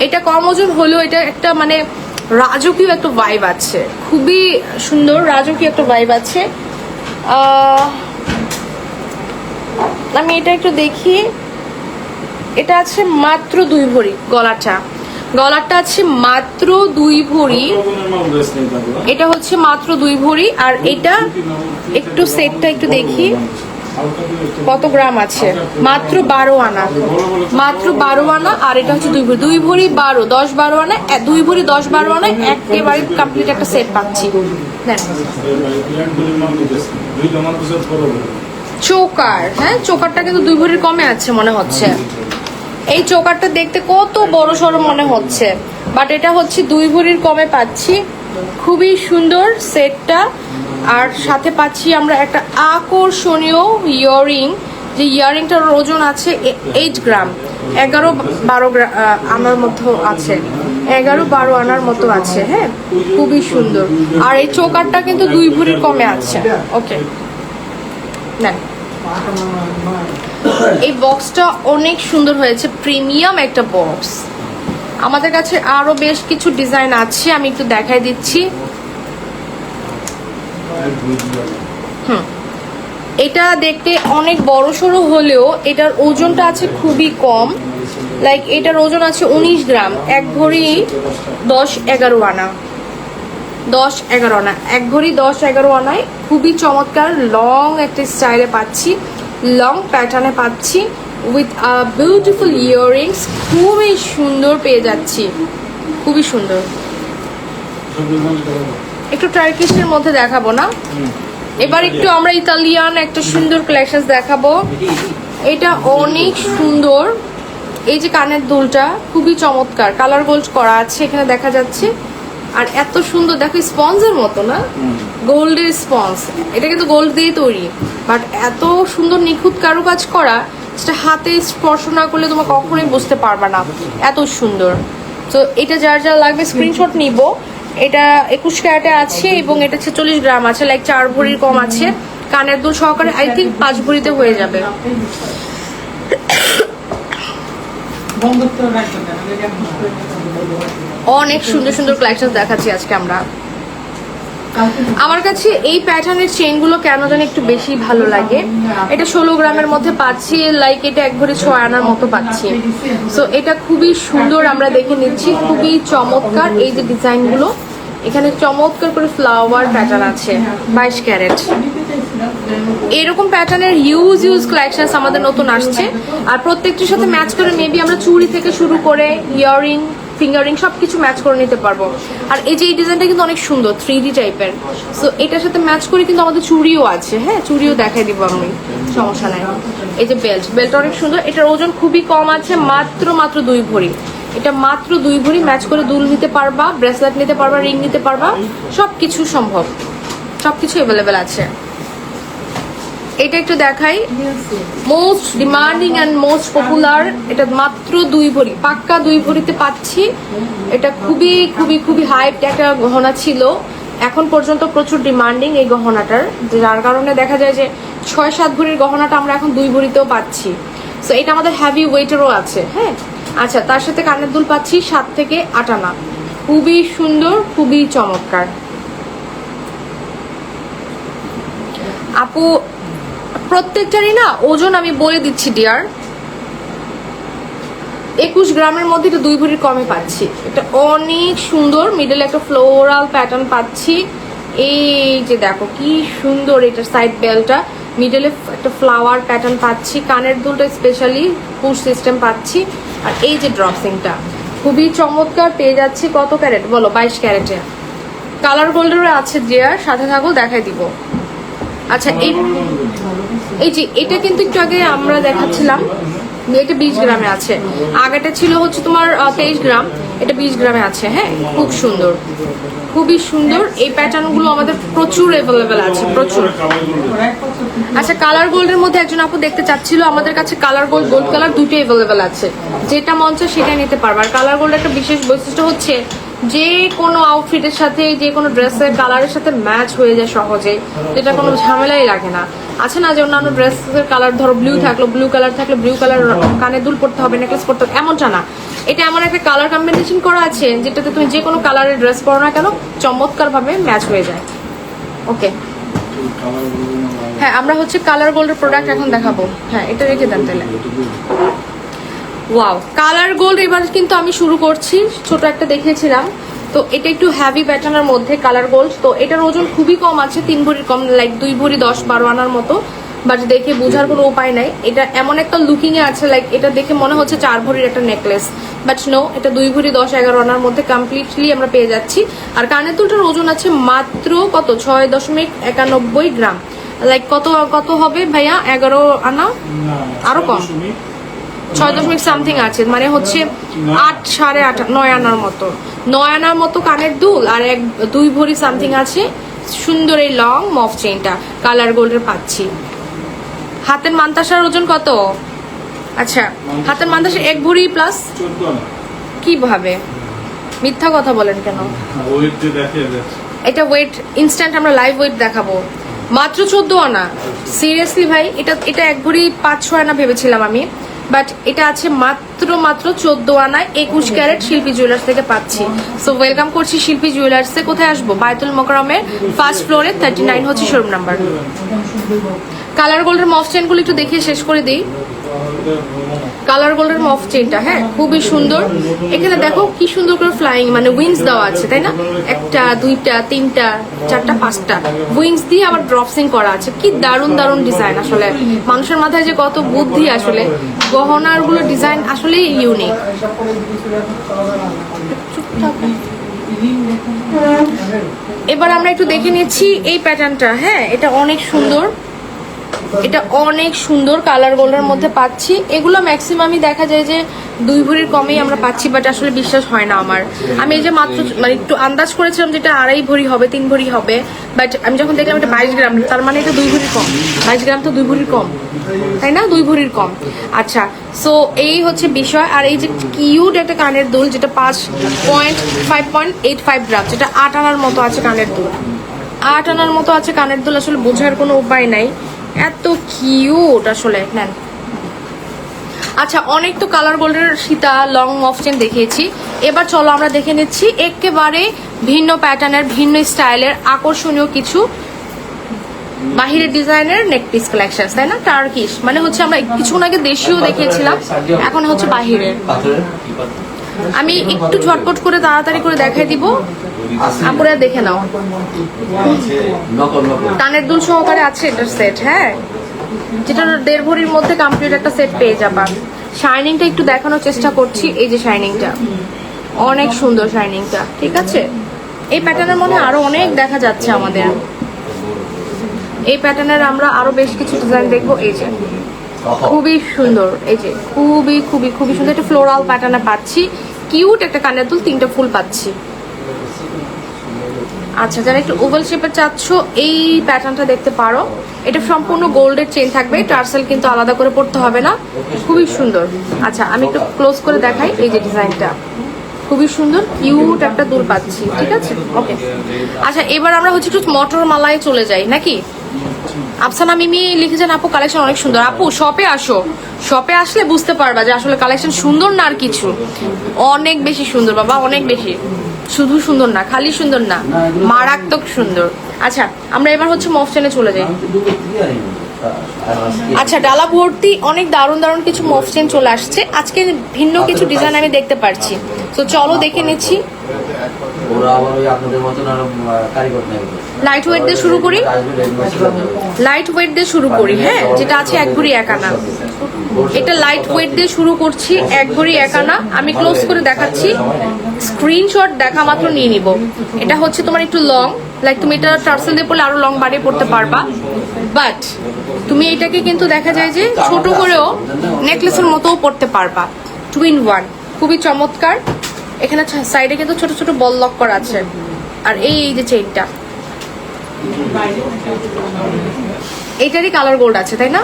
এটা কম ওজন হলেও এটা একটা মানে রাজকীয় একটা ভাইব আছে, খুবই সুন্দর রাজকীয় একটা ভাইব আছে। আমি এটা একটু দেখি, এটা আছে মাত্র 2 ভরি। গলাটা আছে মাত্র 2 ভরি, এটা হচ্ছে মাত্র 2 ভরি। আর এটা একটু সেটটা একটু দেখি কত গ্রাম আছে, মাত্র 12 আনা, মাত্র 12 আনা। আর এটা হচ্ছে 2 ভরি, 2 ভরি 12, 10-12 আনা, 2 ভরি 10-12 আনা, একেবারে কমপ্লিট একটা সেট পাচ্ছি। চোকার, হ্যাঁ চোকারটা কিন্তু 2 ভরির কমে আছে মনে হচ্ছে। এই চোকারটা দেখতে কত বড় সড়ো মনে হচ্ছে, বাট এটা হচ্ছে 2 ভরির কমে পাচ্ছি। খুবই সুন্দর সেটটা। আর সাথে পাচ্ছি আমরা একটা আকর্ষণীয় ইয়াররিং, যে ইয়াররিংটার ওজন আছে 8 গ্রাম, 11-12 আনার মতো আছে, 11-12 আনার মতো আছে। হ্যাঁ, খুবই সুন্দর। আর এই চোকারটা কিন্তু 2 ভরির কমে আছে। ওকে, না এই বক্সটা অনেক সুন্দর হয়েছে, প্রিমিয়াম একটা বক্স। আমাদের কাছে আরো বেশ কিছু ডিজাইন আছে, আমি একটু দেখাই দিচ্ছি। এটা দেখতে অনেক বড় সড়ো হলেও এটার ওজনটা আছে খুবই কম। লাইক এটার ওজন আছে 19 গ্রাম, 1 ভরি 10-11 আনা, 10-11 আনা, 1 ভরি 10-11 আনায় খুবই চমৎকার লং একটা স্টাইলে পাচ্ছি, লং প্যাটার্নে পাচ্ছি উইথ বিউটিফুল ইয়াররিংস। খুবই সুন্দর পেয়ে যাচ্ছি, খুবই সুন্দর। একটু টার্কিশের মধ্যে দেখাবো না, এবার একটু আমরা ইতালিয়ান একটা সুন্দর কালেকশন দেখাবো। এটা অনেক সুন্দর, এই যে কানের দুলটা খুবই চমৎকার, কালার গোল্ড করা আছে এখানে দেখা যাচ্ছে। আর এত সুন্দর দেখো, স্পঞ্জের মতো না, গোল্ডের স্পঞ্জ, এটা কিন্তু গোল্ড দিয়ে তৈরি, বাট এত সুন্দর নিখুঁত কারুকাজ করা, সেটা হাতে স্পর্শ না করলে তোমার কখনোই বুঝতে পারবে না, এত সুন্দর। তো এটা যার যার লাগবে স্ক্রিনশট নিব। এটা 21 ক্যারেটে আছে এবং এটা 46 গ্রাম আছে, লাইক 4 ভরির কম আছে। কানের দুল সহকারে আই থিঙ্ক 5 ভরিতে হয়ে যাবে। অনেক সুন্দর সুন্দর কালেকশন দেখাচ্ছি আজকে আমরা। আমার কাছে এই প্যাটার্নের চেইনগুলো কেন জানি একটু বেশি ভালো লাগে। এটা 16 গ্রামের মধ্যে পাচ্ছি, লাইক এটা 1 ভরি 6 আনার মতো পাচ্ছি। সো এটা খুবই সুন্দর, আমরা দেখে নিচ্ছি, খুবই চমৎকার। এই যে ডিজাইনগুলো এখানে চমৎকার করে ফ্লাওয়ার প্যাটার্ন আছে, 22 ক্যারেট। এরকম প্যাটার্নের হিউজ কালেকশন আমাদের নতুন আসছে, আর প্রত্যেকটির সাথে ম্যাচ করে মেবি আমরা চুড়ি থেকে শুরু করে ইয়াররিং, ফিঙ্গারিং সবকিছু ম্যাচ করে নিতে পারবো। আর এই যে এই ডিজাইনটা কিন্তু অনেক সুন্দর 3D টাইপের, সো এটার সাথে ম্যাচ করে কিন্তু আমাদের চুড়িও আছে। হ্যাঁ, চুড়িও দেখাই দিব আমি, সমস্যা নাই। এই যে বেল্ট অনেক সুন্দর, এটার ওজন খুবই কম আছে, মাত্র 2 ভরি। এটা মাত্র 2 ভরি, ম্যাচ করে দুল নিতে পারবা, ব্রেসলেট নিতে পারবা, রিং নিতে পারবা, সবকিছু সম্ভব, সবকিছু অ্যাভেলেবেল আছে। এটা একটু দেখাই, most demanding and most popular. এটা মাত্র 2 ভরি, পাক্কা 2 ভরিতে পাচ্ছি। এটা খুবই খুবই খুবই হাইপ একটা গহনা ছিল, এখন পর্যন্ত প্রচুর ডিমান্ডিং এই গহনাটার, যার কারণে দেখা যায় যে 6-7 ভরির গহনাটা আমরা এখন 2 ভরিতেও পাচ্ছি। সো এটা আমাদের হেভি ওয়েটেরও আছে। হ্যাঁ, আচ্ছা, তার সাথে কানের দুল পাচ্ছি 7 থেকে 8 আনা, খুবই সুন্দর, খুবই চমৎকার। আপু প্রত্যেকটারই না ওজন আমি বলে দিচ্ছি ডিয়ার, 21 গ্রামের মধ্যে এটা 2 ভরির কমে পাচ্ছি। এটা অনেক সুন্দর, মিডলে একটা ফ্লোরাল প্যাটার্ন পাচ্ছি। এই যে দেখো কি সুন্দর এটার সাইড বেলটা, মিডলে একটা ফ্লাওয়ার প্যাটার্ন পাচ্ছি, কানের দুলটা স্পেশালি পুশ সিস্টেম পাচ্ছি, আর এই যে ড্রপসিংটা খুবই চমৎকার পেয়ে যাচ্ছি। কত ক্যারেট বলো? 22 ক্যারেটে কালার গোল্ডেরও আছে ডিয়ার, সাথে থাকো দেখাই দিব। আচ্ছা এই যে এটা কিন্তু একটু আগে আমরা দেখাচ্ছিলাম, এটা 20 গ্রামে আছে, আগেটা ছিল হচ্ছে তোমার 23 গ্রাম, এটা 20 গ্রামে আছে। হ্যাঁ খুব সুন্দর, খুবই সুন্দর। এই প্যাটার্নগুলো আমাদের প্রচুর অ্যাভেলেবেল আছে, প্রচুর। আচ্ছা কালার গোল্ডের মধ্যে একজন আপু দেখতে চাচ্ছিল, আমাদের কাছে কালার গোল্ড, গোল্ড কালার দুটোই অ্যাভেলেবেল আছে, যেটা মন চায় সেটাই নিতে পারবে। আর কালার গোল্ড একটা বিশেষ বৈশিষ্ট্য হচ্ছে যে কোনো আউটফিটের সাথে, যে কোনো ড্রেসের কালারের সাথে ম্যাচ হয়ে যায় সহজে, যেটা কোনো ঝামেলাই লাগে না। আছে না যে অন্যান্য ড্রেসের কালার ধরো ব্লু থাকলো, ব্লু কালার থাকলে ব্লু কালার কানে দুল পড়তে হবে, নেকলেস পড়তে হবে, এমনটা না। এটা এমন একটা কালার কম্বিনেশন করা আছে যেটাতে তুমি যে কোনো কালারের ড্রেস পরো না কেন চমৎকার ভাবে ম্যাচ হয়ে যায়। ওকে হ্যাঁ, আমরা হচ্ছে কালার গোল্ডের প্রোডাক্ট এখন দেখাবো। হ্যাঁ এটা রেখে দেন তাহলে। ওয়াও, কালার গোল্ড এবার কিন্তু আমি শুরু করছি, ছোট একটা দেখিয়েছিলাম, তো এটা একটু হ্যাভি প্যাটার্নের মধ্যে কালার গোল্ড। তো এটার ওজন খুবই কম আছে, 3 ভরির কম, লাইক 2 ভরি 10-12 আনার মতো, বাট দেখে বোঝার কোনো উপায় নাই। এটা এমন একটা লুকিং এ আছে, লাইক এটা দেখে মনে হচ্ছে 4 ভরির একটা নেকলেস, বাট নো, এটা 2 ভরি 10-11 আনার মধ্যে কমপ্লিটলি আমরা পেয়ে যাচ্ছি। আর কানের দুলটার ওজন আছে মাত্র কত, 6.91 গ্রাম, লাইক কত কত হবে ভাইয়া? 11 আনা, আরো কম, 6 সামথিং আছে, মানে হচ্ছে 8, 8.5, 9 আনার মতো, 9 আনার মতো কানের দুল, আর 2 ভরি সামথিং আছে। সুন্দর এই লং মফ চেইনটা কালার গোল্ডের পাচ্ছি। হাতের মান্তাসার ওজন কত? আচ্ছা হাতের মান্তাসা 1 ভরি প্লাস। কিভাবে মিথ্যা কথা বলেন কেন? এটা ওয়েট ইনস্ট্যান্ট, আমরা লাইভ ওয়েট দেখাবো, মাত্র 14 আনা। সিরিয়াসলি ভাই, এটা 1 ভরি 5-6 আনা ভেবেছিলাম আমি, বাট এটা আছে মাত্র 14 আনায় 21 ক্যারেট শিল্পী জুয়েলার্স থেকে পাচ্ছি। সো ওয়েলকাম করছি শিল্পী জুয়েলার্সে। কোথায় আসবো? বায়তুল মোকাররমের ফার্স্ট ফ্লোরে 39 হচ্ছে শোরুম নাম্বার। কালার গোল্ডের মফ চেনগুলো একটু দেখিয়ে শেষ করে দিই। কালার গোল্ডের মফ চেনটা হ্যাঁ খুবই সুন্দর। এখানে দেখো কি সুন্দর করে ফ্লাইং, মানে উইংস দেওয়া আছে, তাই না? 1টা 2টা 3টা 4টা 5টা উইংস দিয়ে আবার ড্রপসিং করা আছে। কি দারুণ দারুণ ডিজাইন, আসলে মানুষের মাথায় যে কত বুদ্ধি, আসলে গহনার গুলো ডিজাইন আসলে ইউনিক। এবার আমরা একটু দেখে নিচ্ছি এই প্যাটার্নটা। হ্যাঁ এটা অনেক সুন্দর, এটা অনেক সুন্দর কালার গোল্ডের মধ্যে পাচ্ছি। এগুলো ম্যাক্সিমামই দেখা যায় যে 2 ভরির কমেই আমরা পাচ্ছি, বাট আসলে বিশ্বাস হয় না আমার। আমি এই যে মাত্র মানে একটু আন্দাজ করেছিলাম যেটা 2.5 ভরি হবে, 3 ভরি হবে, বাট আমি যখন দেখলাম এটা 22 গ্রাম, তার মানে এটা 2 ভরির কম। 22 গ্রাম তো 2 ভরির কম, তাই না? 2 ভরির কম। আচ্ছা সো এই হচ্ছে বিষয়। আর এই যে কিউট একটা কানের দুল, যেটা 5.85 গ্রাম, যেটা 8 আনার মতো আছে কানের দুল, 8 আনার মতো আছে কানের দুল। আসলে বোঝার কোনো উপায় নাই, এত কিউট আসলে। নেন। আচ্ছা অনেক তো কালার গোল্ডের সীতা লং মফ চেন দেখিয়েছি, এবার চলো আমরা দেখে নিচ্ছি একেবারে ভিন্ন প্যাটার্নের, ভিন্ন স্টাইলের আকর্ষণীয় কিছু বাহিরের ডিজাইনের নেক পিস কালেকশন, তাই না? টার্কিশ, মানে হচ্ছে আমরা কিছুক্ষণ আগে দেশীয় দেখিয়েছিলাম, এখন হচ্ছে বাহিরের। আমি একটু ঝটপট করে তাড়াতাড়ি করে দেখাই দিব, আপুরা দেখে নাও। কানের দুল সহকারে আছে এটার সেট, হ্যাঁ যেটা 1.5 ভরির মধ্যে কমপ্লিট একটা সেট পেয়ে যাবা। শাইনিংটা একটু দেখানোর চেষ্টা করছি, এই যে শাইনিংটা অনেক সুন্দর, শাইনিংটা ঠিক আছে। এই প্যাটার্নের মধ্যে আরো অনেক দেখা যাচ্ছে আমাদের, এই প্যাটার্নের আমরা আরো বেশ কিছু ডিজাইন দেখবো। এই যে খুবই সুন্দর, এই যে খুবই খুবই খুবই সুন্দর একটা ফ্লোরাল প্যাটার্নে পাচ্ছি, কিউট একটা কানের দুল, 3টা ফুল পাচ্ছি। আচ্ছা যারা একটু ওভাল শেপের চাচ্ছ এই প্যাটার্নটা দেখতে পারো, এটা সম্পূর্ণ গোল্ডের চেন থাকবে, টার্সেল কিন্তু আলাদা করে পড়তে হবে না, খুবই সুন্দর। আচ্ছা আমি একটু ক্লোজ করে দেখাই, এই যে ডিজাইনটা খুবই সুন্দর, কিউট একটা দুল পাচ্ছি, ঠিক আছে ওকে। আচ্ছা এবার আমরা হচ্ছে একটু মটর মালায় চলে যাই নাকি। আফসানা মিমি লিখেছেন আপু কালেকশন অনেক সুন্দর। আপু শপে আসো, শপে আসলে বুঝতে পারবা যে আসলে কালেকশন সুন্দর না আর কিছু, অনেক বেশি সুন্দর বাবা, অনেক বেশি। শুধু সুন্দর না, খালি সুন্দর না, মারাত্মক সুন্দর। আচ্ছা আমরা এবার হচ্ছে মফ চেনে চলে যাই। আচ্ছা ডালা ভর্তি অনেক দারুণ দারুণ কিছু মফ চেন চলে আসছে আজকে, ভিন্ন কিছু ডিজাইন আমি দেখতে পাচ্ছি। তো চলো দেখে নিচ্ছি। লাইট ওয়েট দিয়ে শুরু করি, লাইট ওয়েট দিয়ে শুরু করি। হ্যাঁ, যেটা আছে 1 ভরি 1 আনা, এটা লাইট ওয়েট দিয়ে শুরু করছি। 1 ভরি 1 আনা আমি ক্লোজ করে দেখাচ্ছি, স্ক্রিনশট দেখা মাত্র নিয়ে নিব। এটা হচ্ছে তোমার একটু লং, লাইক তুমি এটা টার্সেল দিয়ে পড়লে আরো লং বাড়িয়ে পড়তে পারবা, বাট তুমি এটাকে কিন্তু দেখা যায় যে ছোট করেও নেকলেসের মতোও পড়তে পারবা। 2 in 1, খুবই চমৎকার। এখানে সাইডে কিন্তু ছোট ছোট বল লক করা আছে। আর এই যে চেইনটা, এইটারই কালার গোল্ড আছে, তাই না?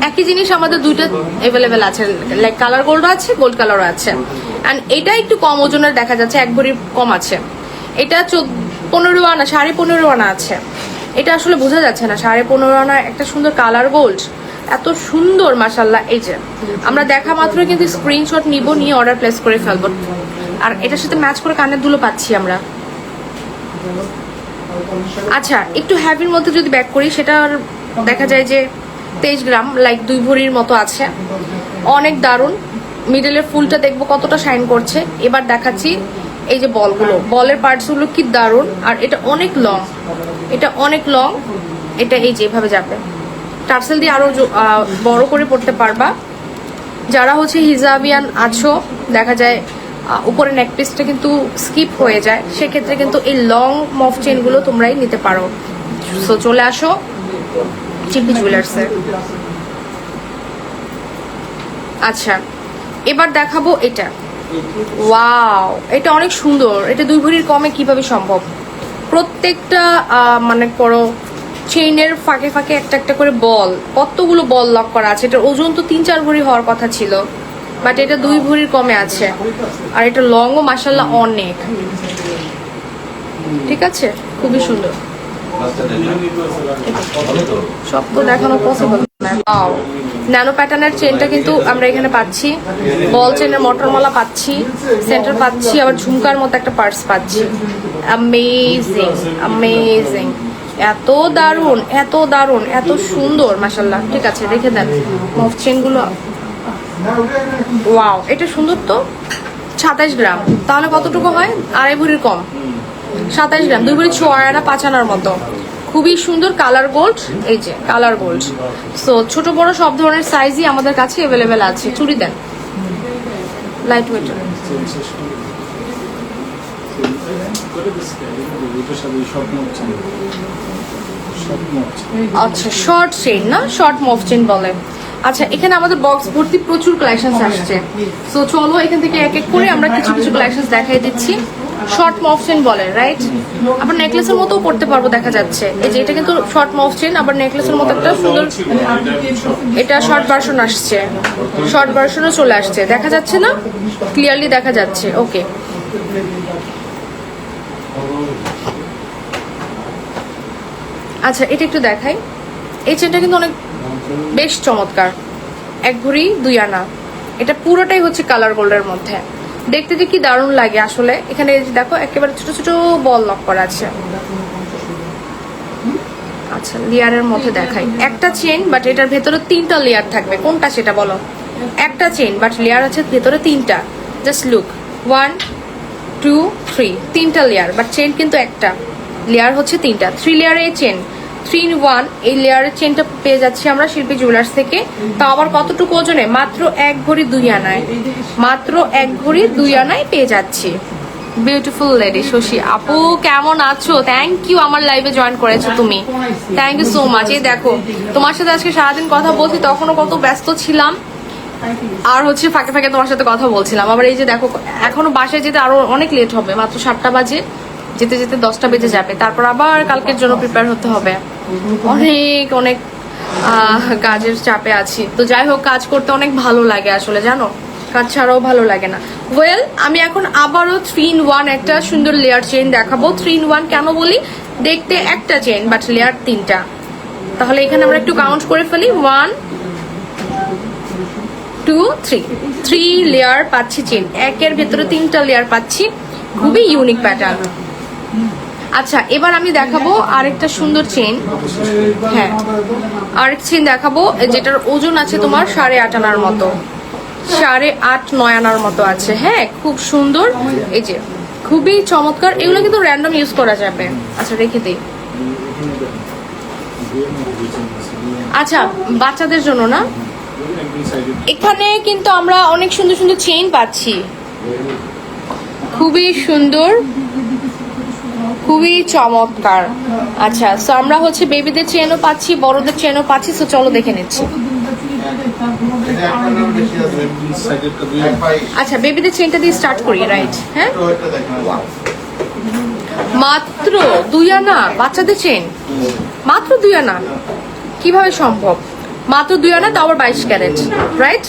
একই জিনিস আমাদের দুইটা অ্যাভেলেবেল আছে, লাইক কালার গোল্ডও আছে, গোল্ড কালারও আছে। অ্যান্ড এটা একটু কম ওজনের দেখা যাচ্ছে, 1 ভরি কম আছে। এটা 15 আনা, 15.5 আনা আছে। এটা আসলে বোঝা যাচ্ছে না 15.5 আনা একটা সুন্দর কালার গোল্ড, এত সুন্দর মাশাল্লাহ। এই যে আমরা দেখা মাত্রই কিন্তু স্ক্রিনশট নিব, নিয়ে অর্ডার প্লেস করে ফেলবো। আর এটার সাথে ম্যাচ করে কানের দুলো পাচ্ছি আমরা। আচ্ছা একটু হ্যাভির মধ্যে যদি ব্যাক করি, সেটা দেখা যায় যে 23 গ্রাম, লাইক 2 ভরির মতো আছে, অনেক দারুণ। মিডলের ফুলটা দেখবো কতটা শাইন করছে। এবার দেখাচ্ছি এই যে বলগুলো, বলের পার্টসগুলো কি দারুণ। আর এটা অনেক লং, এটা অনেক লং। এটা এই যে এভাবে যাবে, টার্সেল দিয়ে আরো বড় করে পড়তে পারবা। যারা হচ্ছে হিজাবিয়ান আছো, দেখা যায় উপরে নেক পিসটা কিন্তু স্কিপ হয়ে যায়, সেক্ষেত্রে কিন্তু এই লং মফ চেনগুলো তোমরাই নিতে পারো। সো চলে আসো চিম্পি জুয়েলার্সে। আচ্ছা এবার দেখাবো এটা, ওয়াও এটা অনেক সুন্দর। এটা 2 ভরির কমে কিভাবে সম্ভব? প্রত্যেকটা মানে করো চেইনের ফাঁকে ফাঁকে একটা একটা করে বল, কতগুলো বল লক করা আছে। এটার ওজন তো 3-4 ভরি হওয়ার কথা ছিল, বাট এটা 2 ভরির কমে আছে। আর এটা লংও মাশাল্লাহ অনেক, ঠিক আছে, খুবই সুন্দর। সব তো দেখানো পসিবল না। ওয়াও, ন্যানো প্যাটার্নের চেনটা কিন্তু আমরা এখানে পাচ্ছি, বল চেনের মটরমালা পাচ্ছি, সেন্টার পাচ্ছি, আবার ঝুমকার মতো একটা পার্স পাচ্ছি। অ্যামেজিং অ্যামেজিং, এত দারুণ এত দারুণ এত সুন্দর মাশাল্লাহ। ঠিক আছে রেখে দেন মফ চেনগুলো। ওয়াও এটা সুন্দর তো। 27 গ্রাম, তাহলে কতটুকু হয়? 2.5 ভরির কম, 27 গ্রাম, 2 ভরি 6 আনা 5 আনার মতো। খুবই সুন্দর কালার গোল্ড, এই যে কালার গোল্ড। সো ছোট বড় সব ধরনের সাইজই আমাদের কাছে অ্যাভেলেবেল আছে। চুড়ি দেন লাইট ওয়েট। আচ্ছা শর্ট চেইন না, শর্ট মফ চেইন বলে। আচ্ছা এখানে আমাদের বক্স ভর্তি প্রচুর কালেকশনস আসছে। সো চলো এখান থেকে এক এক করে আমরা কিছু কিছু কালেকশনস দেখাই দিচ্ছি। শর্ট মফ চেইন বলে, রাইট? আবার নেকলেসের মতো পড়তে পারবো দেখা যাচ্ছে। এই যে এটা কিন্তু শর্ট মফ চেইন, আবার নেকলেসের মতো একটা সুন্দর। এটা শর্ট ভার্সন আসছে, শর্ট ভার্সনও চলে আসছে, দেখা যাচ্ছে না? ক্লিয়ারলি দেখা যাচ্ছে, ওকে। আচ্ছা এটা একটু দেখাই, এই চেনটা কিন্তু অনেক বেশ চমৎকার। 1 ভরি 2 আনা, এটা পুরোটাই হচ্ছে কালার গোল্ডের মধ্যে, দেখতে যে কি দারুণ লাগে আসলে। এখানে দেখো একেবারে ছোট ছোট বল লক করা আছে। আচ্ছা লেয়ারের মধ্যে দেখাই, একটা চেন বাট এটার ভেতরে 3টা লেয়ার থাকবে। কোনটা সেটা বলো? একটা চেন বাট লেয়ার আছে ভেতরে 3টা। জাস্ট লুক, 1 2 3, 3টা লেয়ার বাট চেন কিন্তু একটা, লেয়ার হচ্ছে 3টা। 3 লেয়ারের চেন, 3 in 1 এই লেয়ারের চেনটা পেয়ে যাচ্ছি আমরা শিল্পী জুয়েলার্স থেকে। তা আবার কতটুকু ওজনে? মাত্র 1 ভরি 2 আনায়, মাত্র 1 ভরি 2 আনায় পেয়ে যাচ্ছি। বিউটিফুল লেডি শশী আপু কেমন আছো? থ্যাংক ইউ, আমার লাইভে জয়েন করেছো তুমি, থ্যাংক ইউ সো মাচ। এই দেখো তোমার সাথে আজকে সারাদিন কথা বলছি, তখনও কত ব্যস্ত ছিলাম, আর হচ্ছে ফাঁকে ফাঁকে তোমার সাথে কথা বলছিলাম। আবার এই যে দেখো এখনো বাসায় যেতে আরো অনেক লেট হবে, মাত্র 7টা বাজে, যেতে যেতে 10টা বেজে যাবে। তারপর আবার কালকের জন্য প্রিপেয়ার হতে হবে, অনেক অনেক কাজের চাপে আছি। তো যাই হোক, কাজ করতে অনেক ভালো লাগে আসলে, জানো, কাজ ছাড়াও ভালো লাগে না। ওয়েল আমি এখন আবারও 3 in 1 একটা সুন্দর লেয়ার চেইন দেখাবো। 3 in 1 কেন বলি? দেখতে একটা চেইন বাট লেয়ার 3টা। তাহলে এখানে আমরা একটু কাউন্ট করে ফেলি, 1 2 3, 3 লেয়ার পাচ্ছি চেইন, একের ভেতরে 3টা লেয়ার পাচ্ছি। খুবই ইউনিক প্যাটার্ন। আচ্ছা, এবার আমি দেখাবো আরেকটা সুন্দর চেন। হ্যাঁ, আরেক চেন দেখাবো যেটার ওজন আছে তোমার 8.5 আনার মতো, 8.5-9 আনার মতো আছে। হ্যাঁ, খুব সুন্দর, এই যে খুবই চমৎকার। এগুলো কিন্তু র্যান্ডম ইউজ করা যাবে। আচ্ছা, রেখে দিই। আচ্ছা, বাচ্চাদের জন্য না, এখানে কিন্তু আমরা অনেক সুন্দর সুন্দর চেইন পাচ্ছি, খুবই সুন্দর, খুবই চমৎকার। আচ্ছা, সো আমরা হচ্ছে বেবিদের চেনও পাচ্ছি, বড়দের চেনও পাচ্ছি। সো চলো দেখে নিচ্ছি। আচ্ছা, বেবিদের চেনটা দিয়ে স্টার্ট করি, রাইট? হ্যাঁ, মাত্র 2 আনা বাচ্চাদের চেন, মাত্র 2 আনা, কিভাবে সম্ভব? মাত্র 2 আনা, তাও আবার 22 ক্যারেট, রাইট?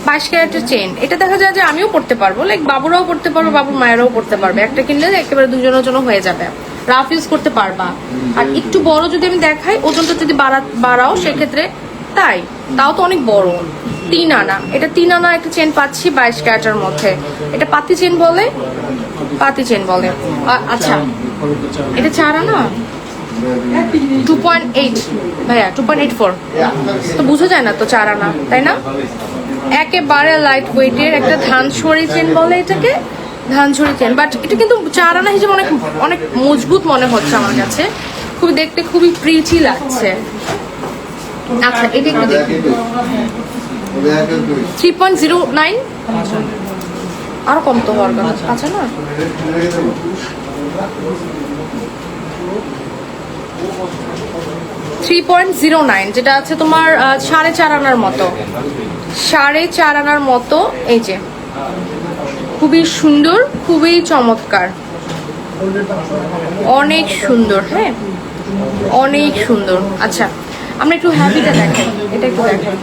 22 ক্যারেটের চেন। এটা দেখা যায় যে আমিও পড়তে পারবো, লাইক বাবুরাও পড়তে পারবে, বাবুর মায়েরাও পড়তে পারবে। একটা কিনলে একেবারে দুজনের জন্য হয়ে যাবে, রাফ ইউজ করতে পারবা। আর একটু বড় যদি আমি দেখাই, ওজনটা যদি বাড়াও সেক্ষেত্রে, তাও তো অনেক বড়। 3 আনা, এটা 3 আনা একটা চেন পাচ্ছি 22 ক্যারেটের মধ্যে। এটা পাতি চেন বলে, পাতি চেন বলে। আচ্ছা, এটা 4 আনা, 2.8 ভাইয়া, 2.84 তো বোঝা যায় না তো 4 আনা, তাই না? একেবারে লাইট ওয়েটের একটা ধানছড়ি চেন বলে এটাকে, ধানছড়ি চেন। বাট এটা কিন্তু 4 আনা হিসেবে অনেক অনেক মজবুত মনে হচ্ছে আমার কাছে, খুবই দেখতে খুবই প্রিটি লাগছে। আচ্ছা, এটা একটু দেখি, 3.09, আরো কম তো হওয়ার কথা। আচ্ছা না, $3.09, যেটা আছে তোমার 4.5 আনার মতো, 4.5 আনার মতো। এই যে খুবই সুন্দর, খুবই চমৎকার, অনেক সুন্দর। হ্যাঁ, অনেক সুন্দর। আচ্ছা, আমরা একটু হ্যাপিটা দেখাই, এটা একটু দেখাই।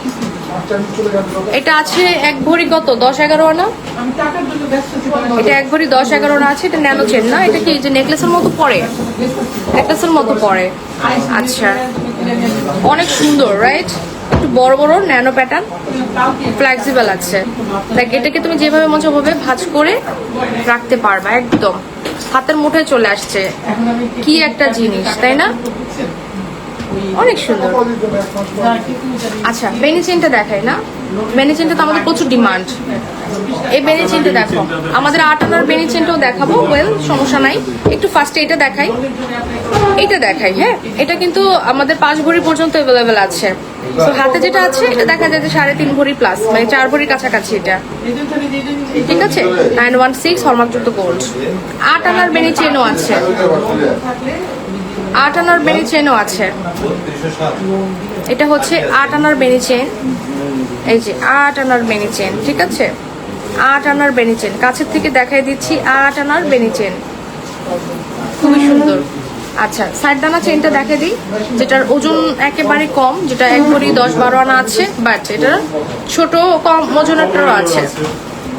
এটা আছে 1 ভরি কত, 10-11 আনা। এটা 1 ভরি 10-11 আনা আছে। এটা ন্যানো চেন না, এটা কি যে নেকলেসের মতো পড়ে, নেকলেসের মতো পড়ে। আচ্ছা, অনেক সুন্দর, রাইট? একটু বড় বড় ন্যানো প্যাটার্ন, ফ্লেক্সিবল আছে। লাইক এটাকে তুমি যেভাবে মন চায় ওভাবে ভাঁজ করে রাখতে পারবা, একদম হাতের মুঠোয় চলে আসছে। কি একটা জিনিস, তাই না? অনেক সুন্দর। আচ্ছা, বেনি চেনটা দেখাই না, বেনি চেনটা তো আমাদের প্রচুর ডিমান্ড। এই বেনি চেনটা দেখো, আমাদের 8 আনার বেনি চেনটাও দেখাবো, ওয়েল সমস্যা নাই। একটু ফার্স্টে এটা দেখাই, এটা দেখাই। হ্যাঁ, এটা কিন্তু আমাদের 5 ভরি পর্যন্ত অ্যাভেলেবেল আছে। তো হাতে যেটা আছে এটা দেখা যায় যে 3.5 ভরি প্লাস, মানে 4 ভরির কাছাকাছি এটা, ঠিক আছে? 916 হলমার্কযুক্ত গোল্ড। 8 আনার বেনি চেনও আছে, 8 আনার বেনি চেনও আছে। এটা হচ্ছে 8 আনার বেনি চেন, এই যে 8 আনার বেনি চেন, ঠিক আছে? 8 আনার বেনি চেন, কাছের থেকে দেখাই দিচ্ছি। 8 আনার বেনি চেন, খুবই সুন্দর। আচ্ছা, সাইড দানা চেনটা দেখে দিই, যেটার ওজন একেবারে কম, যেটা 1 ভরি 10-12 আনা আছে। বাট এটার ছোট কম ওজনেরটাও আছে,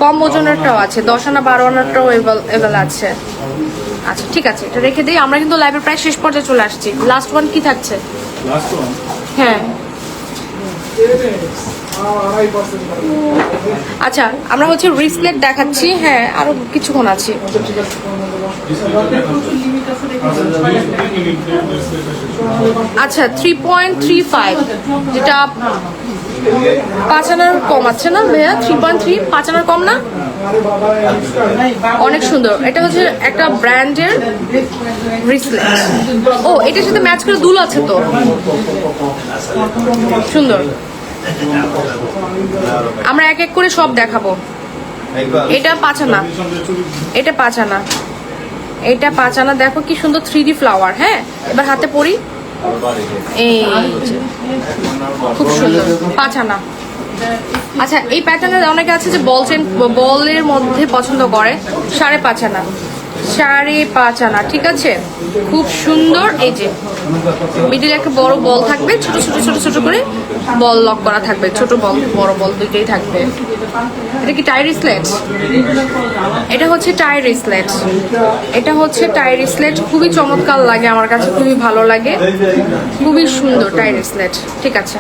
কম ওজনেরটাও আছে, 10 আনা 12 আনারটাও এভেল আছে। আচ্ছা, ঠিক আছে, এটা রেখে দিই। আমরা কিন্তু লাইভের প্রায় শেষ পর্যায়ে চলে আসছি। লাস্ট ওয়ান কি থাকছে? হ্যাঁ, আচ্ছা, আমরা হচ্ছে রিসলেট দেখাচ্ছি। হ্যাঁ, আরো কিছুক্ষণ আছে। আচ্ছা, 3.35, যেটা 5 আনার কম আছে না ভাইয়া? 3.3, 5 আনার কম না? অনেক সুন্দর। এটা হচ্ছে একটা ব্র্যান্ডের রিসলেট। ও, এটার সাথে ম্যাচ করে দুল আছে তো, সুন্দর। আমরা এক এক করে সব দেখাবো। এটা 5 আনা, এটা 5 আনা, এটা 5 আনা। দেখো কি সুন্দর 3D ফ্লাওয়ার। হ্যাঁ, এবার হাতে পরি, এই খুব সুন্দর 5 আনা। আচ্ছা, এই প্যাটার্নের অনেকে আছে যে বল চেন, বলের মধ্যে পছন্দ করে। 5.5 আনা, 5.5 আনা, ঠিক আছে? খুব সুন্দর। এই যে মিডিলে একটা বড় বল থাকবে, ছোট ছোট ছোট ছোট করে বল লক করা থাকবে, ছোট বল বড় বল দুইটাই থাকবে। এটা কি টাই রিসলেট? এটা হচ্ছে টাই রিসলেট, এটা হচ্ছে টাই রিসলেট। খুবই চমৎকার লাগে আমার কাছে, খুবই ভালো লাগে, খুবই সুন্দর টাই রিসলেট। ঠিক আছে,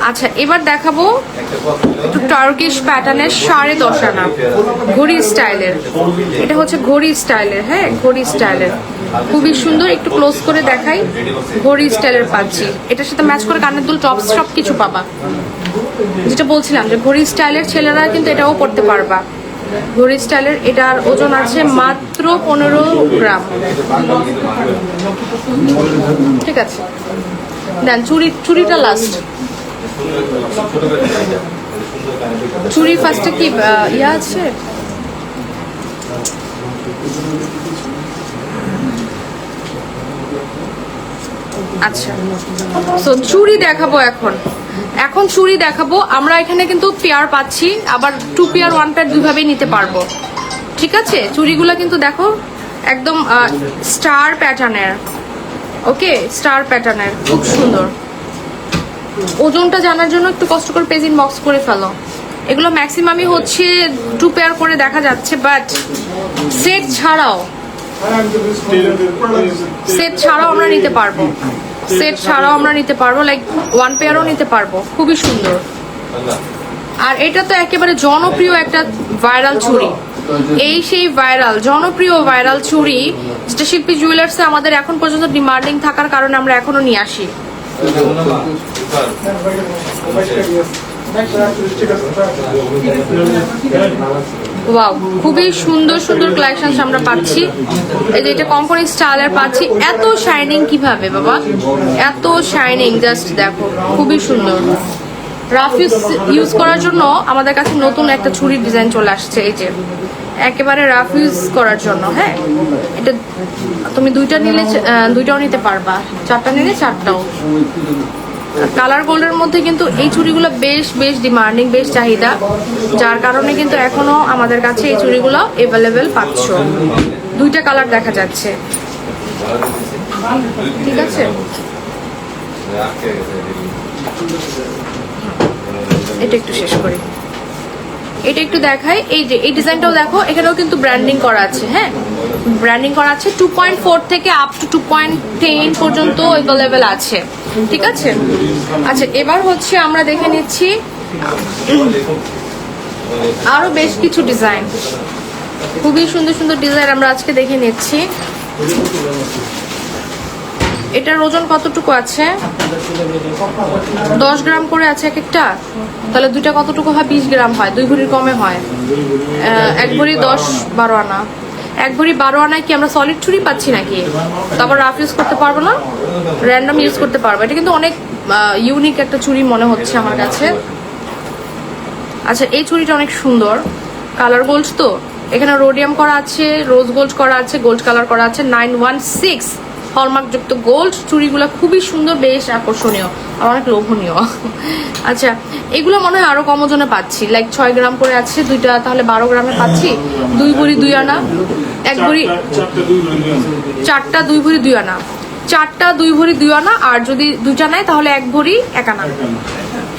আচ্ছা এবার দেখাবো একটু টার্কিশ প্যাটার্নের 10.5 আনা ঘড়ি স্টাইলের। এটা হচ্ছে ঘড়ি স্টাইলের, হ্যাঁ ঘড়ি স্টাইলের, খুবই সুন্দর। একটু ক্লোজ করে দেখাই, ঘড়ি স্টাইলের পাচ্ছি। এটার সাথে ম্যাচ করে কানের দুল, টপস সব কিছু পাবা। যেটা বলছিলাম যে ঘড়ি স্টাইলের ছেলেরা কিন্তু এটাও পড়তে পারবা। ঘড়ি স্টাইলের, এটার ওজন আছে মাত্র 15 গ্রাম। ঠিক আছে, দেন চুড়িটা লাস্ট। চুড়ি ফার্স্টে কি ইয়া আছে? আচ্ছা, সো চুড়ি দেখাবো এখন চুড়ি দেখাবো। আমরা এখানে কিন্তু পেয়ার পাচ্ছি, আবার 2 পেয়ার 1 পেয়ার দুইভাবেই নিতে পারবো। ঠিক আছে, চুড়িগুলো কিন্তু দেখো একদম স্টার প্যাটার্নের। ওকে, স্টার প্যাটার্নের, খুব সুন্দর। ওজনটা জানার জন্য একটু কষ্ট করে পেজ ইনবক্স করে ফেলো। এগুলো ম্যাক্সিমামই হচ্ছে 2 পেয়ার করে দেখা যাচ্ছে, বাট সেট ছাড়াও আমরা নিতে পারবো। সেট ছাড়াও আমরা নিতে পারবো, লাইক 1 পেয়ারও নিতে পারবো। খুবই সুন্দর। আর এটা তো একেবারে জনপ্রিয় একটা ভাইরাল চুড়ি। এই সেই জনপ্রিয় ভাইরাল চুড়ি, যেটা শিল্পী জুয়েলার্সে আমাদের এখন পর্যন্ত ডিমান্ডিং থাকার কারণে আমরা এখনো নিয়ে আসি। ওয়াও, খুবই সুন্দর সুন্দর কালেকশন আমরা পাচ্ছি। এই যে এটা কোম্পানি স্টাইলের পাচ্ছি। এত শাইনিং কিভাবে বাবা, এত শাইনিং, জাস্ট দেখো, খুবই সুন্দর। রাফ ইউজ করার জন্য আমাদের কাছে নতুন একটা ছুরির ডিজাইন চলে আসছে। এই যে একেবারে রাফ ইউজ করার জন্য। হ্যাঁ, এটা তুমি 2টা নিলে 2টাও নিতে পারবা, 4টা নিলে 4টাও। কালার গোল্ডের মধ্যে কিন্তু এই চুড়িগুলো বেশ ডিমান্ডিং, বেশ চাহিদা, যার কারণে কিন্তু এখনো আমাদের কাছে এই চুড়িগুলো অ্যাভেলেবেল পাচ্ছ। 2টা কালার দেখা যাচ্ছে। ঠিক আছে, এটা একটু শেষ করি, এটা একটু দেখাই। এই যে এই ডিজাইনটাও দেখো, এখানেও কিন্তু ব্র্যান্ডিং করা আছে। হ্যাঁ, ব্র্যান্ডিং করা আছে। 2.4 থেকে আপ টু 2.10 পর্যন্ত অ্যাভেলেবেল আছে। ঠিক আছে, আচ্ছা এবার হচ্ছে আমরা দেখে নিচ্ছি আরো বেশ কিছু ডিজাইন। খুবই সুন্দর সুন্দর ডিজাইন আমরা আজকে দেখে নিচ্ছি। এটার ওজন কতটুকু আছে? 10 গ্রাম করে আছে এক একটা। তাহলে 2টা কতটুকু হয়? 20 গ্রাম হয়। 2 ভরির কমে হয়। 1 ভরি 10-12 আনা। 1 ভরি 12 আনায় কি আমরা সলিড ছুরি পাচ্ছি নাকি? তারপর রাফ ইউজ করতে পারবো না, র্যান্ডম ইউজ করতে পারবো। এটা কিন্তু অনেক ইউনিক একটা ছুরি মনে হচ্ছে আমার কাছে। আচ্ছা, এই ছুরিটা অনেক সুন্দর। কালার গোল্ড তো, এখানে রোডিয়াম করা আছে, রোজ গোল্ড করা আছে, গোল্ড কালার করা আছে। 916 হলমার্কযুক্ত গোল্ড চুড়িগুলো খুবই সুন্দর, বেশ আকর্ষণীয় আর অনেক লোভনীয়। আচ্ছা, এগুলো মনে হয় আরো কম ওজনে পাচ্ছি, লাইক 6 গ্রাম করে আছে 2টা, তাহলে 12 গ্রামে পাচ্ছি। 2 ভরি 2 আনা, 1 ভরি 4টা 2 ভরি 2 আনা, 4টা 2 ভরি 2 আনা। আর যদি 2টা নেয় তাহলে 1 ভরি 1 আনা।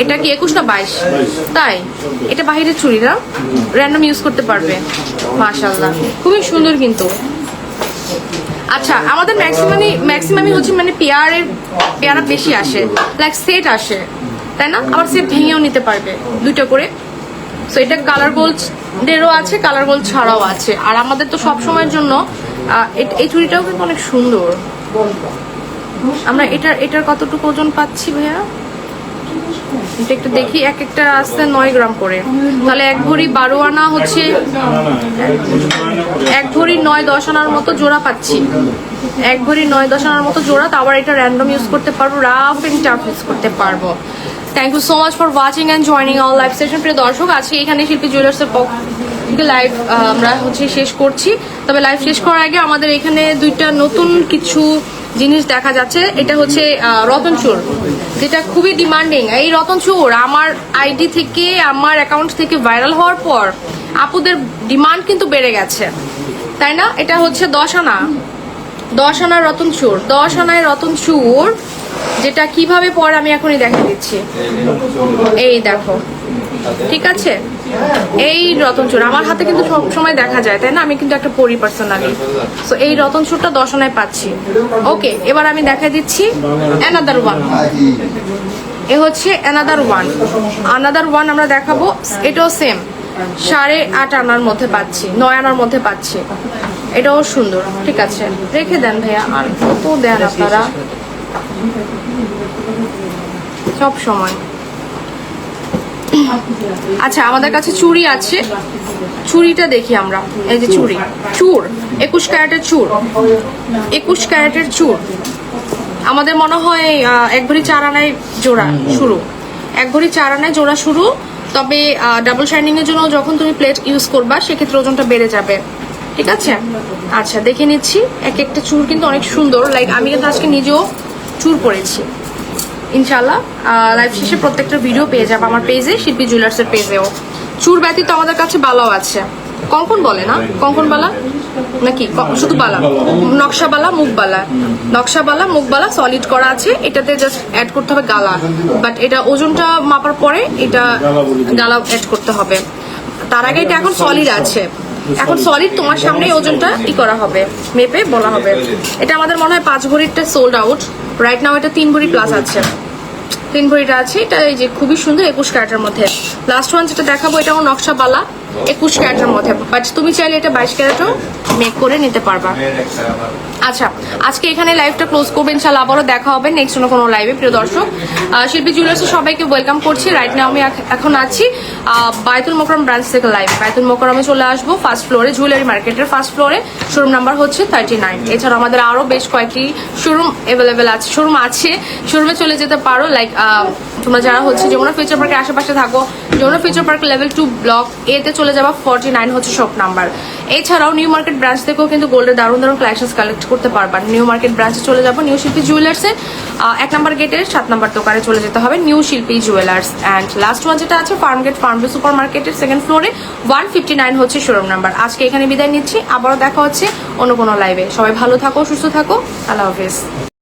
এটা কি 21 না 22? তাই, এটা বাহিরের চুড়ি না, র্যান্ডম ইউজ করতে পারবে। মাশাআল্লাহ, খুবই সুন্দর কিন্তু। আচ্ছা, আমাদের ম্যাক্সিমামই হচ্ছে মানে পেয়ারা বেশি আসে, লাইক সেট আসে, তাই না? আবার সেট ভেঙেও নিতে পারবে 2টা করে। সো এটা কালার গোল্ডেরও আছে, কালার গোল্ড ছাড়াও আছে। আর আমাদের তো সব সময়ের জন্য এই চুড়িটাও কিন্তু অনেক সুন্দর। আমরা এটার কতটুকু ওজন পাচ্ছি ভাইয়া? এটা একটু দেখি। এক একটা আসছে 9 গ্রাম করে, তাহলে 1 ভরি 12 আনা হচ্ছে 1 ভরি 9-10 আনার মতো জোড়া পাচ্ছি। 1 ভরি 9-10 আনার মতো জোড়া। তো আবার এটা র্যান্ডম ইউজ করতে পারবো, রাফ এন্ড টাফ ইউজ করতে পারবো। Thank you so much for watching and joining our live session. প্রিয় দর্শক, আজকে এখানে শিল্পী জুয়েলার্সের পক্ষ থেকে লাইভ আমরা হচ্ছে শেষ করছি। তবে লাইভ শেষ করার আগে আমাদের এখানে 2টা নতুন কিছু জিনিস দেখা যাচ্ছে। এটা হচ্ছে রতন চোর, যেটা খুবই ডিমান্ডিং। এই রতন চোর আমার আইডি থেকে, আমার অ্যাকাউন্ট থেকে ভাইরাল হওয়ার পর আপুদের ডিমান্ড কিন্তু বেড়ে গেছে, তাই না? এটা হচ্ছে 10 আনার রতন চোর। 10 আনায় রতন চোর, যেটা কিভাবে পরে আমি এখনই দেখা দিচ্ছি। এই দেখো, ঠিক আছে, এই রতন চোর আমার হাতে কিন্তু সবসময় দেখা যায়, তাই না? আমি কিন্তু একটা পরি পার্সোনালি। সো এই রতন চোরটা 10 আনায় পাচ্ছি। ওকে, এবার আমি দেখা দিচ্ছি অ্যানাদার ওয়ান। এ হচ্ছে অ্যানাদার ওয়ান আমরা দেখাবো। এটাও সেম 8.5 আনার মধ্যে পাচ্ছি, 9 আনার মধ্যে পাচ্ছি। এটাও সুন্দর, ঠিক আছে রেখে দেন ভাইয়া। আর কত দেন আপনারা সব সময়। আচ্ছা আমাদের কাছে চুড়ি আছে, চুড়িটা দেখি আমরা। এই যে চুর 21 ক্যারেটের চুর, 21 ক্যারেটের চুর। আমাদের মনে হয় 1 ভরি 4 আনায় জোড়া শুরু, 1 ভরি 4 আনায় জোড়া শুরু। তবে ডাবল শাইনিং এর জন্য যখন তুমি প্লেট ইউজ করবা সেক্ষেত্রে ওজনটা বেড়ে যাবে, ঠিক আছে। আচ্ছা দেখে নিচ্ছি, এক একটা চুর কিন্তু অনেক সুন্দর। লাইক আমি কিন্তু আজকে নিজেও চুর পরেছি। ইনশাল্লাহ লাইভ শেষে প্রত্যেকটা ভিডিও পেয়ে যাবো আমার পেজে, শিল্পী জুয়েলার্সের পেজেও। চুর ব্যতীত আমাদের কাছে বালাও আছে। কঙ্কন বলে না, কঙ্কন বালা নাকি শুধু বালা, নকশাবালা মুখবালা সলিড করা আছে। এটাতে জাস্ট অ্যাড করতে হবে গালা, বাট এটা ওজনটা মাপার পরে এটা গালা অ্যাড করতে হবে। তার আগে এটা এখন সলিড আছে, এখন সলিড তোমার সামনে ওজনটা করা হবে, মেপে বলা হবে। এটা আমাদের মনে হয় 5 ভরিটা সোল্ড আউট রাইট নাও। এটা 3 ভরি প্লাস আছে, 3 ভরিটা আছে। এটা এই যে খুবই সুন্দর 21 ক্যারেটের মধ্যে। লাস্ট ওয়ান যেটা দেখাবো এটাও নকশাবালা 21 ক্যারেটের মধ্যে, বাট তুমি চাইলে এটা 22 ক্যারেটও মেক করে নিতে পারবা। আচ্ছা আজকে এখানে লাইভটা ক্লোজ করবো, ইনশাল্লাহ আবারও দেখা হবে নেক্সট কোনো লাইভে। প্রিয় দর্শক, শিল্পী জুয়েলার্সে সবাইকে ওয়েলকাম করছি। রাইট নাও আমি এখন আছি বায়তুল মোকরম ব্রাঞ্চ থেকে লাইভ। বায়তুল মোকরমে চলে আসবো ফার্স্ট ফ্লোরে, জুয়েলারি মার্কেটের ফার্স্ট ফ্লোরে। শোরুম নাম্বার হচ্ছে 39। এছাড়া আমাদের আরো বেশ কয়েকটি শোরুম অ্যাভেলেবেল আছে, শোরুমে চলে যেতে পারো। লাইক তোমরা যারা হচ্ছে যমুনা ফিউচার পার্কের আশেপাশে থাকো, Jamuna future park level 2 block এতে চলে যাবা, 49 হচ্ছে শপ নাম্বার। এছাড়াও নিউ মার্কেট ব্রাঞ্চ থেকেও কিন্তু গোল্ডের দারুণ কালেকশন কালেক্ট করতে পারবা। নিউ মার্কেট ব্রাঞ্চে চলে যাবো, নিউ শিল্পী জুয়েলার্সে 1 নম্বর গেটের 7 নম্বর দোকানে চলে যেতে হবে, নিউ শিল্পী জুয়েলার্স। অ্যান্ড লাস্ট ওয়ান যেটা আছে ফার্মগেট সুপার মার্কেটের 2nd ফ্লোরে 159 হচ্ছে শোরুম নাম্বার। আজকে এখানে বিদায় নিচ্ছি, আবারও দেখা হচ্ছে অন্য কোনো লাইভে। সবাই ভালো থাকো, সুস্থ থাকো, আল্লাহ হাফেজ।